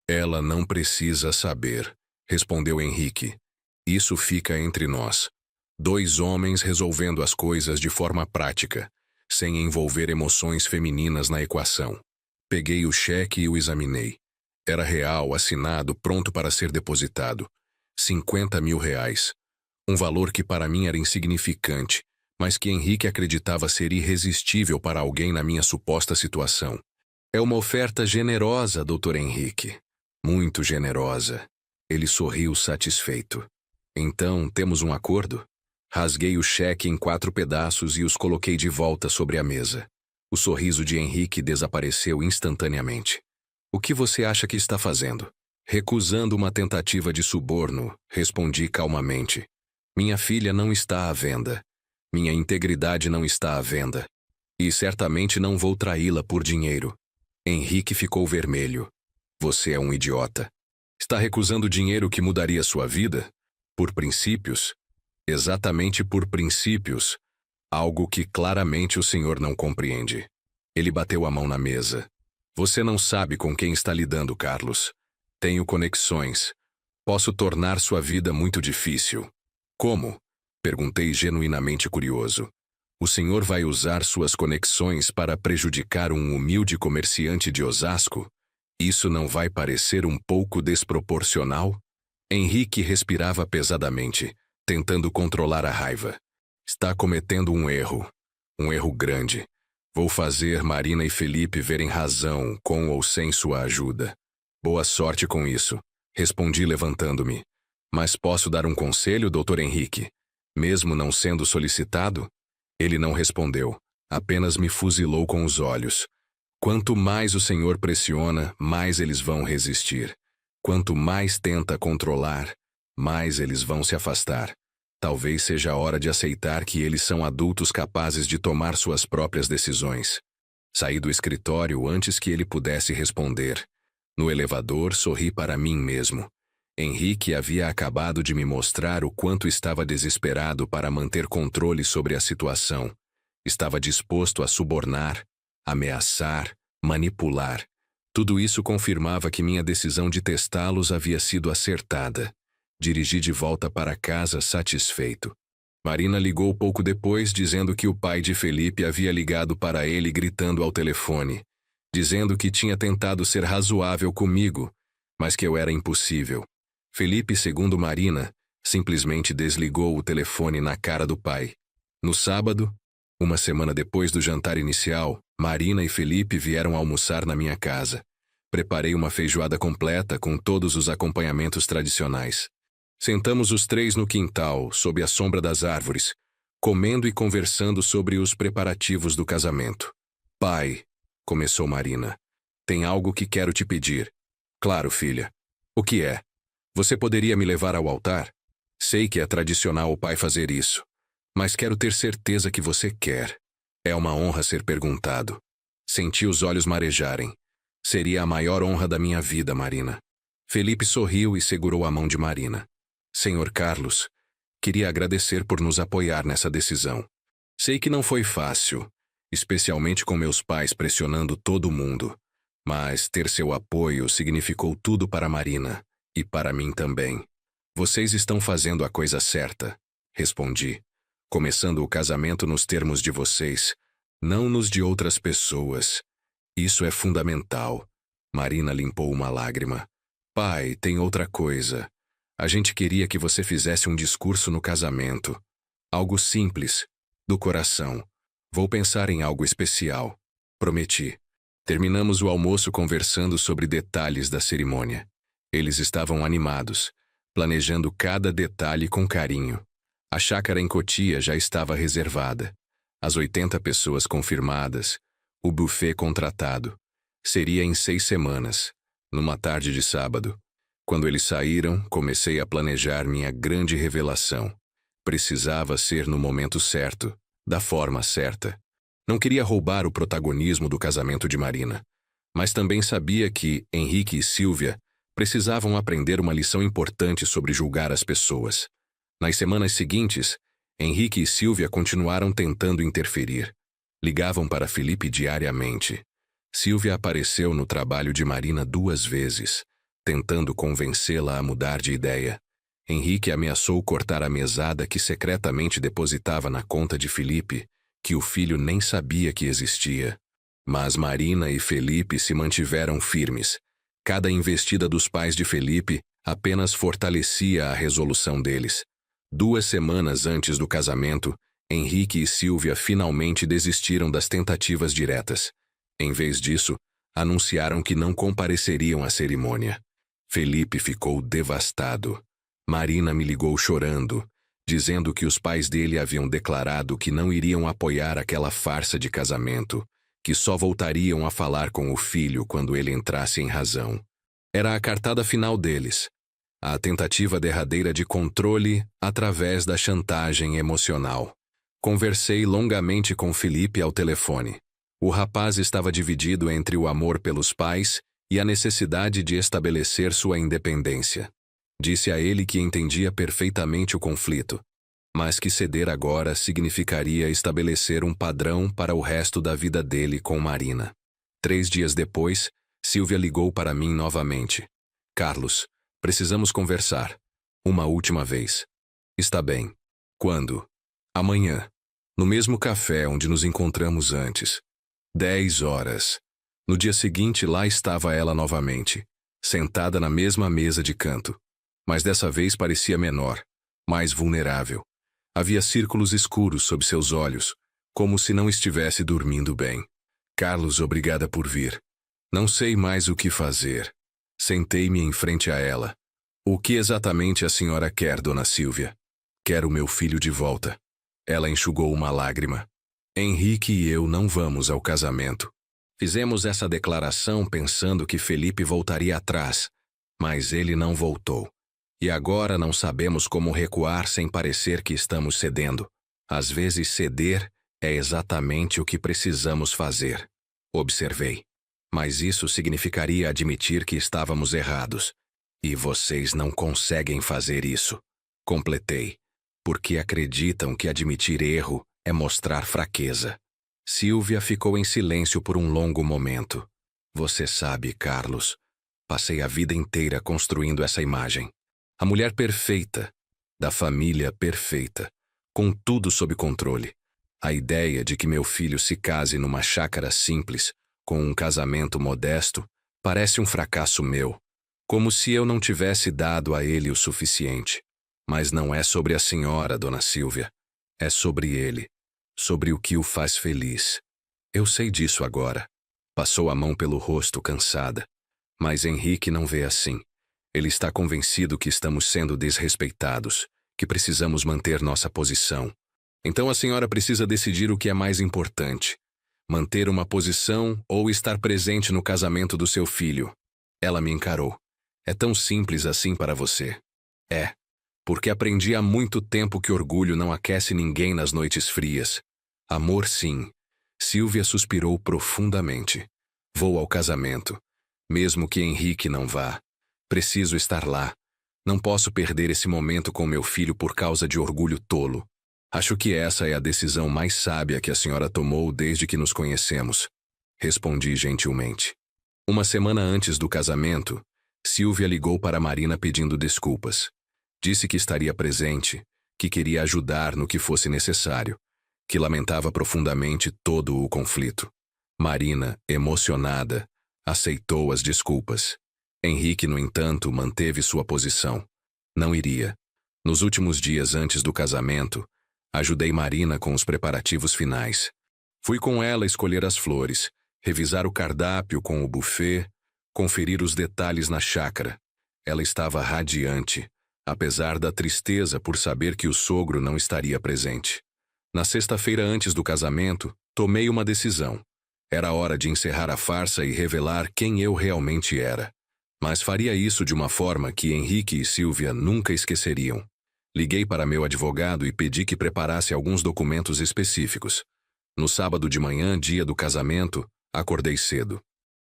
Ela não precisa saber, respondeu Henrique. Isso fica entre nós. 2 homens resolvendo as coisas de forma prática, sem envolver emoções femininas na equação. Peguei o cheque e o examinei. Era real, assinado, pronto para ser depositado. 50 mil reais. Um valor que para mim era insignificante, mas que Henrique acreditava ser irresistível para alguém na minha suposta situação. É uma oferta generosa, Dr. Henrique. Muito generosa. Ele sorriu satisfeito. Então, temos um acordo? Rasguei o cheque em 4 pedaços e os coloquei de volta sobre a mesa. O sorriso de Henrique desapareceu instantaneamente. O que você acha que está fazendo? Recusando uma tentativa de suborno, respondi calmamente. Minha filha não está à venda. Minha integridade não está à venda. E certamente não vou traí-la por dinheiro. Henrique ficou vermelho. Você é um idiota. Está recusando dinheiro que mudaria sua vida? Por princípios? Exatamente por princípios. Algo que claramente o senhor não compreende. Ele bateu a mão na mesa. Você não sabe com quem está lidando, Carlos. Tenho conexões. Posso tornar sua vida muito difícil. Como? Perguntei genuinamente curioso. O senhor vai usar suas conexões para prejudicar um humilde comerciante de Osasco? Isso não vai parecer um pouco desproporcional? Henrique respirava pesadamente, tentando controlar a raiva. Está cometendo um erro grande. Vou fazer Marina e Felipe verem razão, com ou sem sua ajuda. Boa sorte com isso, respondi levantando-me. Mas posso dar um conselho, Dr. Henrique? Mesmo não sendo solicitado? Ele não respondeu, apenas me fuzilou com os olhos. Quanto mais o senhor pressiona, mais eles vão resistir. Quanto mais tenta controlar, mais eles vão se afastar. Talvez seja a hora de aceitar que eles são adultos capazes de tomar suas próprias decisões. Saí do escritório antes que ele pudesse responder. No elevador, sorri para mim mesmo. Henrique havia acabado de me mostrar o quanto estava desesperado para manter controle sobre a situação. Estava disposto a subornar, ameaçar, manipular. Tudo isso confirmava que minha decisão de testá-los havia sido acertada. Dirigi de volta para casa satisfeito. Marina ligou pouco depois, dizendo que o pai de Felipe havia ligado para ele gritando ao telefone, dizendo que tinha tentado ser razoável comigo, mas que eu era impossível. Felipe, segundo Marina, simplesmente desligou o telefone na cara do pai. No sábado, uma semana depois do jantar inicial, Marina e Felipe vieram almoçar na minha casa. Preparei uma feijoada completa com todos os acompanhamentos tradicionais. Sentamos os três no quintal, sob a sombra das árvores, comendo e conversando sobre os preparativos do casamento. Pai, começou Marina, tem algo que quero te pedir. Claro, filha. O que é? Você poderia me levar ao altar? Sei que é tradicional o pai fazer isso, mas quero ter certeza que você quer. É uma honra ser perguntado. Senti os olhos marejarem. Seria a maior honra da minha vida, Marina. Felipe sorriu e segurou a mão de Marina. Senhor Carlos, queria agradecer por nos apoiar nessa decisão. Sei que não foi fácil, especialmente com meus pais pressionando todo mundo, mas ter seu apoio significou tudo para Marina, e para mim também. Vocês estão fazendo a coisa certa, respondi, começando o casamento nos termos de vocês, não nos de outras pessoas. Isso é fundamental. Marina limpou uma lágrima. Pai, tem outra coisa. A gente queria que você fizesse um discurso no casamento. Algo simples, do coração. Vou pensar em algo especial. Prometi. Terminamos o almoço conversando sobre detalhes da cerimônia. Eles estavam animados, planejando cada detalhe com carinho. A chácara em Cotia já estava reservada. As 80 pessoas confirmadas, o buffet contratado. Seria em 6 semanas, numa tarde de sábado. Quando eles saíram, comecei a planejar minha grande revelação. Precisava ser no momento certo, da forma certa. Não queria roubar o protagonismo do casamento de Marina, mas também sabia que Henrique e Sílvia precisavam aprender uma lição importante sobre julgar as pessoas. Nas semanas seguintes, Henrique e Sílvia continuaram tentando interferir. Ligavam para Felipe diariamente. Sílvia apareceu no trabalho de Marina 2 vezes, tentando convencê-la a mudar de ideia. Henrique ameaçou cortar a mesada que secretamente depositava na conta de Felipe, que o filho nem sabia que existia. Mas Marina e Felipe se mantiveram firmes. Cada investida dos pais de Felipe apenas fortalecia a resolução deles. 2 semanas antes do casamento, Henrique e Sílvia finalmente desistiram das tentativas diretas. Em vez disso, anunciaram que não compareceriam à cerimônia. Felipe ficou devastado. Marina me ligou chorando, dizendo que os pais dele haviam declarado que não iriam apoiar aquela farsa de casamento, que só voltariam a falar com o filho quando ele entrasse em razão. Era a cartada final deles, a tentativa derradeira de controle através da chantagem emocional. Conversei longamente com Felipe ao telefone. O rapaz estava dividido entre o amor pelos pais e a necessidade de estabelecer sua independência. Disse a ele que entendia perfeitamente o conflito, mas que ceder agora significaria estabelecer um padrão para o resto da vida dele com Marina. 3 dias depois, Sílvia ligou para mim novamente. Carlos, precisamos conversar. Uma última vez. Está bem. Quando? Amanhã. no mesmo café onde nos encontramos antes. 10 horas. No dia seguinte, lá estava ela novamente, sentada na mesma mesa de canto. Mas dessa vez parecia menor, mais vulnerável. Havia círculos escuros sob seus olhos, como se não estivesse dormindo bem. Carlos, obrigada por vir. Não sei mais o que fazer. Sentei-me em frente a ela. O que exatamente a senhora quer, dona Silvia? Quero meu filho de volta. Ela enxugou uma lágrima. Henrique e eu não vamos ao casamento. Fizemos essa declaração pensando que Felipe voltaria atrás, mas ele não voltou. E agora não sabemos como recuar sem parecer que estamos cedendo. Às vezes ceder é exatamente o que precisamos fazer. Observei. Mas isso significaria admitir que estávamos errados. E vocês não conseguem fazer isso. Completei. Porque acreditam que admitir erro é mostrar fraqueza. Silvia ficou em silêncio por um longo momento. Você sabe, Carlos, passei a vida inteira construindo essa imagem. A mulher perfeita, da família perfeita, com tudo sob controle. A ideia de que meu filho se case numa chácara simples, com um casamento modesto, parece um fracasso meu, como se eu não tivesse dado a ele o suficiente. Mas não é sobre a senhora, dona Silvia. É sobre ele, sobre o que o faz feliz. Eu sei disso agora. Passou a mão pelo rosto, cansada. Mas Henrique não vê assim. Ele está convencido que estamos sendo desrespeitados, que precisamos manter nossa posição. Então a senhora precisa decidir o que é mais importante: manter uma posição ou estar presente no casamento do seu filho. Ela me encarou. É tão simples assim para você? É. Porque aprendi há muito tempo que orgulho não aquece ninguém nas noites frias. Amor, sim. Silvia suspirou profundamente. Vou ao casamento. Mesmo que Henrique não vá. Preciso estar lá. Não posso perder esse momento com meu filho por causa de orgulho tolo. Acho que essa é a decisão mais sábia que a senhora tomou desde que nos conhecemos. Respondi gentilmente. Uma semana antes do casamento, Silvia ligou para Marina pedindo desculpas. Disse que estaria presente, que queria ajudar no que fosse necessário, que lamentava profundamente todo o conflito. Marina, emocionada, aceitou as desculpas. Henrique, no entanto, manteve sua posição. Não iria. Nos últimos dias antes do casamento, ajudei Marina com os preparativos finais. Fui com ela escolher as flores, revisar o cardápio com o buffet, conferir os detalhes na chácara. Ela estava radiante, apesar da tristeza por saber que o sogro não estaria presente. Na sexta-feira antes do casamento, tomei uma decisão. Era hora de encerrar a farsa e revelar quem eu realmente era. Mas faria isso de uma forma que Henrique e Silvia nunca esqueceriam. Liguei para meu advogado e pedi que preparasse alguns documentos específicos. No sábado de manhã, dia do casamento, acordei cedo.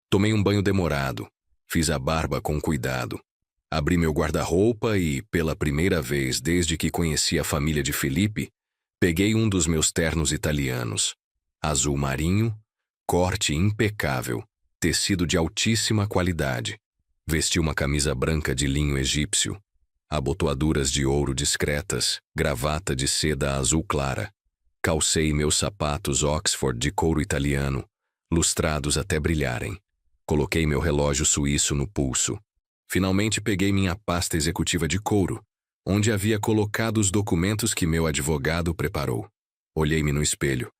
Tomei um banho demorado. Fiz a barba com cuidado. Abri meu guarda-roupa e, pela primeira vez desde que conheci a família de Felipe, peguei um dos meus ternos italianos. Azul marinho, corte impecável, tecido de altíssima qualidade. Vesti uma camisa branca de linho egípcio, abotoaduras de ouro discretas, gravata de seda azul clara. Calcei meus sapatos Oxford de couro italiano, lustrados até brilharem. Coloquei meu relógio suíço no pulso. Finalmente peguei minha pasta executiva de couro, onde havia colocado os documentos que meu advogado preparou. Olhei-me no espelho.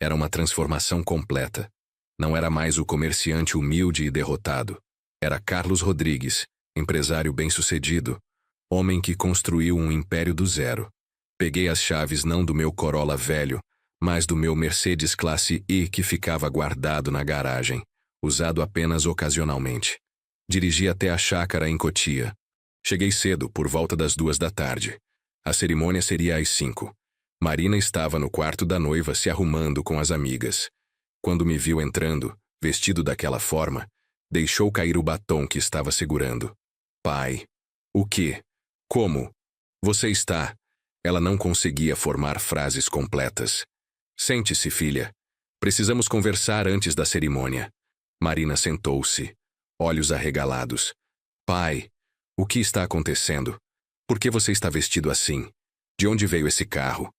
Era uma transformação completa. Não era mais o comerciante humilde e derrotado. Era Carlos Rodrigues, empresário bem-sucedido, homem que construiu um império do zero. Peguei as chaves não do meu Corolla velho, mas do meu Mercedes classe E que ficava guardado na garagem, usado apenas ocasionalmente. Dirigi até a chácara em Cotia. Cheguei cedo, por volta das 2 da tarde. A cerimônia seria às 5. Marina estava no quarto da noiva se arrumando com as amigas. Quando me viu entrando, vestido daquela forma, deixou cair o batom que estava segurando. Pai. O quê? Como? Você está... Ela não conseguia formar frases completas. Sente-se, filha. Precisamos conversar antes da cerimônia. Marina sentou-se, olhos arregalados. Pai, o que está acontecendo? Por que você está vestido assim? De onde veio esse carro?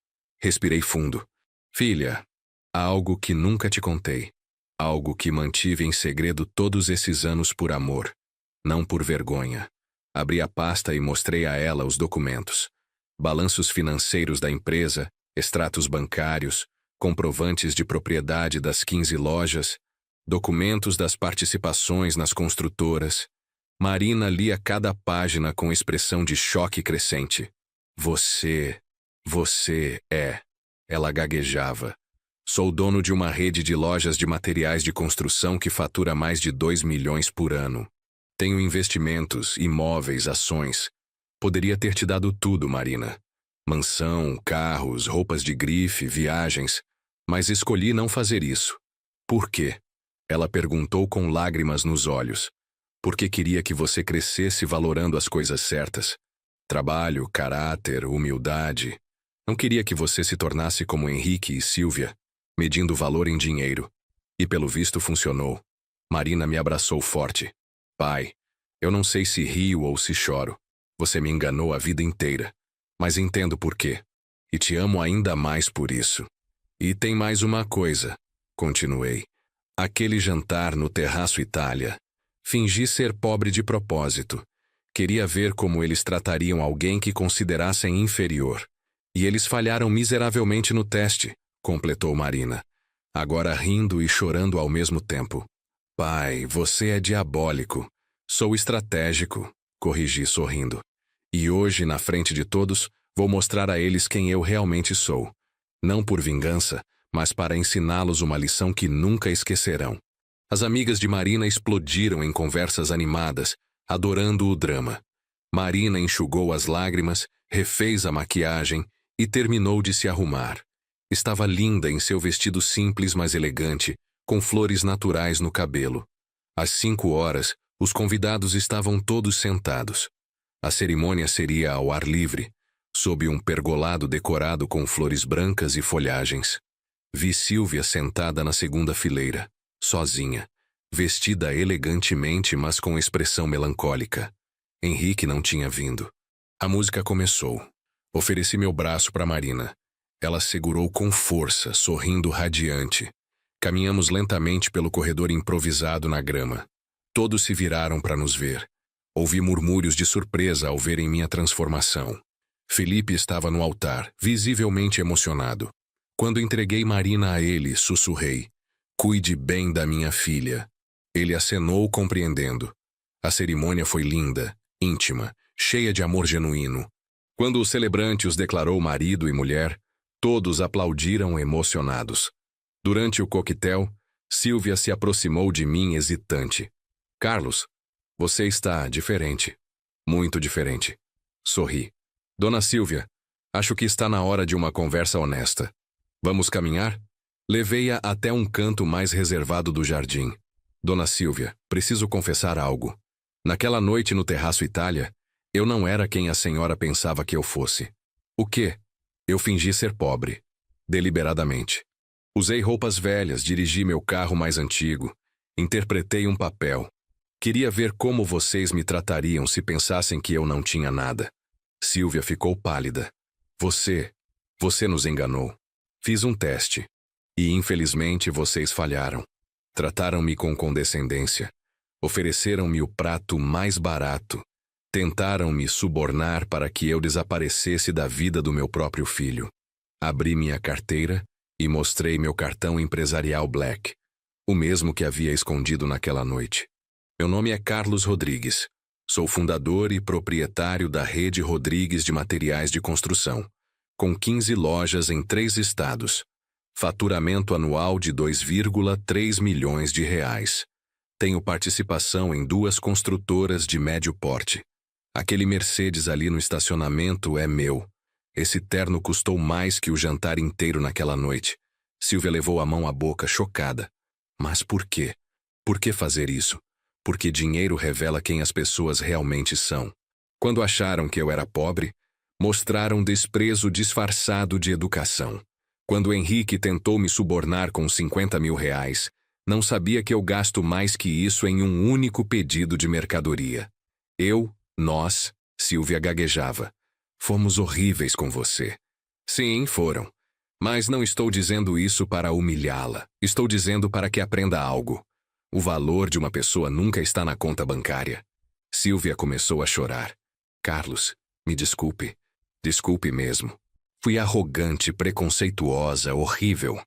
Respirei fundo. Filha, há algo que nunca te contei. Algo que mantive em segredo todos esses anos por amor, não por vergonha. Abri a pasta e mostrei a ela os documentos. Balanços financeiros da empresa, extratos bancários, comprovantes de propriedade das 15 lojas, documentos das participações nas construtoras. Marina lia cada página com expressão de choque crescente. Você é. Ela gaguejava. Sou dono de uma rede de lojas de materiais de construção que fatura mais de 2 milhões por ano. Tenho investimentos, imóveis, ações. Poderia ter te dado tudo, Marina. Mansão, carros, roupas de grife, viagens. Mas escolhi não fazer isso. Por quê? Ela perguntou com lágrimas nos olhos. Porque queria que você crescesse valorando as coisas certas. Trabalho, caráter, humildade. Não queria que você se tornasse como Henrique e Silvia, medindo valor em dinheiro. E pelo visto funcionou. Marina me abraçou forte. Pai, eu não sei se rio ou se choro. Você me enganou a vida inteira. Mas entendo por quê. E te amo ainda mais por isso. E tem mais uma coisa, continuei. Aquele jantar no Terraço Itália. Fingi ser pobre de propósito. Queria ver como eles tratariam alguém que considerassem inferior. E eles falharam miseravelmente no teste, completou Marina, agora rindo e chorando ao mesmo tempo. Pai, você é diabólico. Sou estratégico, corrigi sorrindo. E hoje, na frente de todos, vou mostrar a eles quem eu realmente sou. Não por vingança, mas para ensiná-los uma lição que nunca esquecerão. As amigas de Marina explodiram em conversas animadas, adorando o drama. Marina enxugou as lágrimas, refez a maquiagem e terminou de se arrumar. Estava linda em seu vestido simples, mas elegante, com flores naturais no cabelo. Às 5 horas, os convidados estavam todos sentados. A cerimônia seria ao ar livre, sob um pergolado decorado com flores brancas e folhagens. Vi Silvia sentada na segunda fileira, sozinha, vestida elegantemente, mas com expressão melancólica. Henrique não tinha vindo. A música começou. Ofereci meu braço para Marina. Ela segurou com força, sorrindo radiante. Caminhamos lentamente pelo corredor improvisado na grama. Todos se viraram para nos ver. Ouvi murmúrios de surpresa ao verem minha transformação. Felipe estava no altar, visivelmente emocionado. Quando entreguei Marina a ele, sussurrei: "Cuide bem da minha filha." Ele acenou, compreendendo. A cerimônia foi linda, íntima, cheia de amor genuíno. Quando o celebrante os declarou marido e mulher, todos aplaudiram emocionados. Durante o coquetel, Silvia se aproximou de mim hesitante. "Carlos, você está diferente. Muito diferente." Sorri. "Dona Silvia, acho que está na hora de uma conversa honesta. Vamos caminhar?" Levei-a até um canto mais reservado do jardim. "Dona Silvia, preciso confessar algo. Naquela noite no Terraço Itália, eu não era quem a senhora pensava que eu fosse." "O quê?" "Eu fingi ser pobre. Deliberadamente. Usei roupas velhas, dirigi meu carro mais antigo. Interpretei um papel. Queria ver como vocês me tratariam se pensassem que eu não tinha nada." Silvia ficou pálida. Você nos enganou. Fiz um teste. E infelizmente vocês falharam. Trataram-me com condescendência. Ofereceram-me o prato mais barato. Tentaram me subornar para que eu desaparecesse da vida do meu próprio filho. Abri minha carteira e mostrei meu cartão empresarial Black, o mesmo que havia escondido naquela noite. Meu nome é Carlos Rodrigues. Sou fundador e proprietário da Rede Rodrigues de Materiais de Construção, com 15 lojas em 3 estados. Faturamento anual de 2,3 milhões de reais. Tenho participação em 2 construtoras de médio porte. Aquele Mercedes ali no estacionamento é meu. Esse terno custou mais que o jantar inteiro naquela noite. Silvia levou a mão à boca, chocada. Mas por quê? Por que fazer isso? Porque dinheiro revela quem as pessoas realmente são. Quando acharam que eu era pobre, mostraram desprezo disfarçado de educação. Quando Henrique tentou me subornar com 50 mil reais, não sabia que eu gasto mais que isso em um único pedido de mercadoria. Nós, Silvia gaguejava. Fomos horríveis com você. Sim, foram. Mas não estou dizendo isso para humilhá-la. Estou dizendo para que aprenda algo. O valor de uma pessoa nunca está na conta bancária. Silvia começou a chorar. Carlos, me desculpe. Desculpe mesmo. Fui arrogante, preconceituosa, horrível.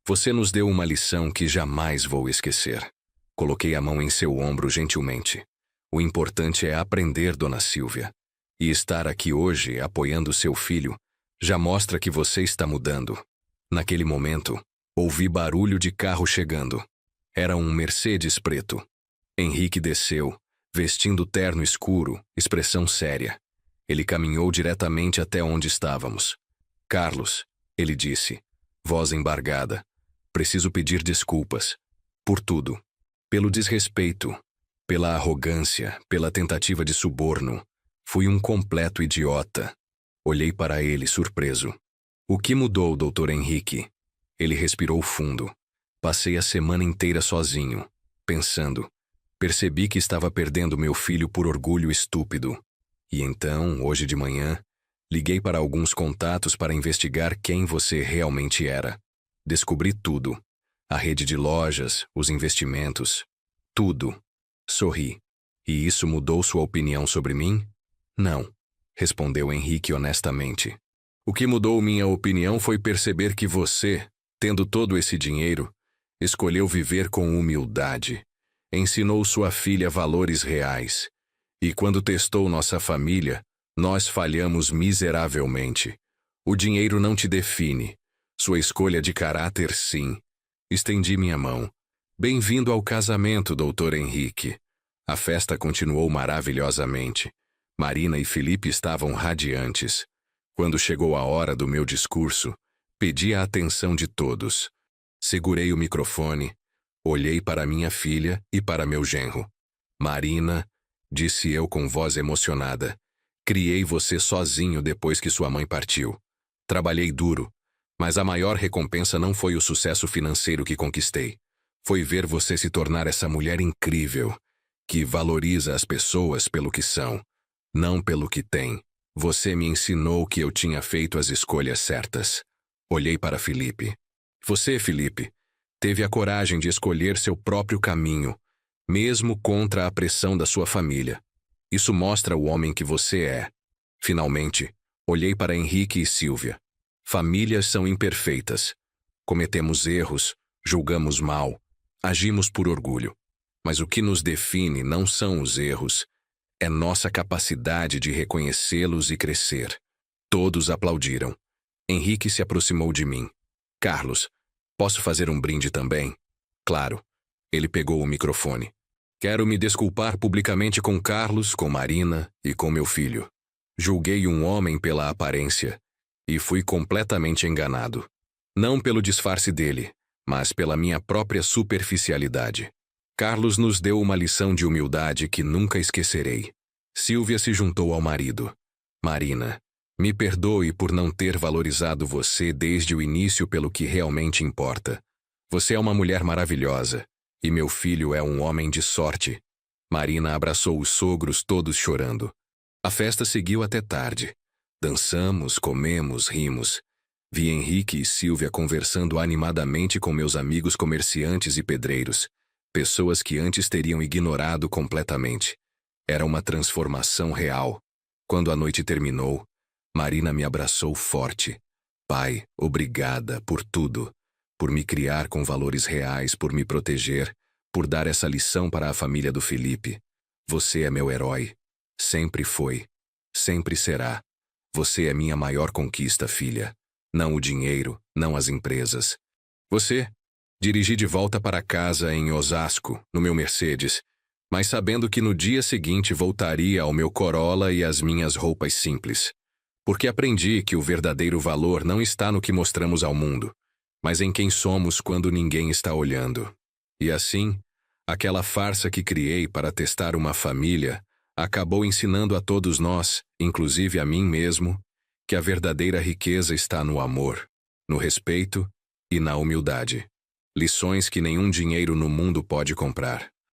Você nos deu uma lição que jamais vou esquecer. Coloquei a mão em seu ombro gentilmente. O importante é aprender, dona Silvia. E estar aqui hoje, apoiando seu filho, já mostra que você está mudando. Naquele momento, ouvi barulho de carro chegando. Era um Mercedes preto. Henrique desceu, vestindo terno escuro, expressão séria. Ele caminhou diretamente até onde estávamos. Carlos, ele disse, voz embargada, preciso pedir desculpas. Por tudo. Pelo desrespeito, pela arrogância, pela tentativa de suborno. Fui um completo idiota. Olhei para ele, surpreso. O que mudou, Dr. Henrique? Ele respirou fundo. Passei a semana inteira sozinho, pensando. Percebi que estava perdendo meu filho por orgulho estúpido. E então, hoje de manhã, liguei para alguns contatos para investigar quem você realmente era. Descobri tudo. A rede de lojas, os investimentos. Tudo. Sorri. E isso mudou sua opinião sobre mim? Não, respondeu Henrique honestamente. O que mudou minha opinião foi perceber que você, tendo todo esse dinheiro, escolheu viver com humildade. Ensinou sua filha valores reais. E quando testou nossa família, nós falhamos miseravelmente. O dinheiro não te define. Sua escolha de caráter, sim. Estendi minha mão. Bem-vindo ao casamento, Dr. Henrique. A festa continuou maravilhosamente. Marina e Felipe estavam radiantes. Quando chegou a hora do meu discurso, pedi a atenção de todos. Segurei o microfone, olhei para minha filha e para meu genro. Marina, disse eu com voz emocionada, criei você sozinho depois que sua mãe partiu. Trabalhei duro, mas a maior recompensa não foi o sucesso financeiro que conquistei. Foi ver você se tornar essa mulher incrível, que valoriza as pessoas pelo que são, não pelo que têm. Você me ensinou que eu tinha feito as escolhas certas. Olhei para Felipe. Você, Felipe, teve a coragem de escolher seu próprio caminho, mesmo contra a pressão da sua família. Isso mostra o homem que você é. Finalmente, olhei para Henrique e Silvia. Famílias são imperfeitas. Cometemos erros, julgamos mal, agimos por orgulho. Mas o que nos define não são os erros, é nossa capacidade de reconhecê-los e crescer. Todos aplaudiram. Henrique se aproximou de mim. Carlos, posso fazer um brinde também? Claro. Ele pegou o microfone. Quero me desculpar publicamente com Carlos, com Marina e com meu filho. Julguei um homem pela aparência e fui completamente enganado. Não pelo disfarce dele, mas pela minha própria superficialidade. Carlos nos deu uma lição de humildade que nunca esquecerei. Silvia se juntou ao marido. Marina, me perdoe por não ter valorizado você desde o início pelo que realmente importa. Você é uma mulher maravilhosa, e meu filho é um homem de sorte. Marina abraçou os sogros todos chorando. A festa seguiu até tarde. Dançamos, comemos, rimos. Vi Henrique e Silvia conversando animadamente com meus amigos comerciantes e pedreiros. Pessoas que antes teriam ignorado completamente. Era uma transformação real. Quando a noite terminou, Marina me abraçou forte. Pai, obrigada por tudo. Por me criar com valores reais, por me proteger, por dar essa lição para a família do Felipe. Você é meu herói. Sempre foi. Sempre será. Você é minha maior conquista, filha. Não o dinheiro, não as empresas. Você... Dirigi de volta para casa em Osasco, no meu Mercedes, mas sabendo que no dia seguinte voltaria ao meu Corolla e às minhas roupas simples. Porque aprendi que o verdadeiro valor não está no que mostramos ao mundo, mas em quem somos quando ninguém está olhando. E assim, aquela farsa que criei para testar uma família acabou ensinando a todos nós, inclusive a mim mesmo, que a verdadeira riqueza está no amor, no respeito e na humildade. Lições que nenhum dinheiro no mundo pode comprar.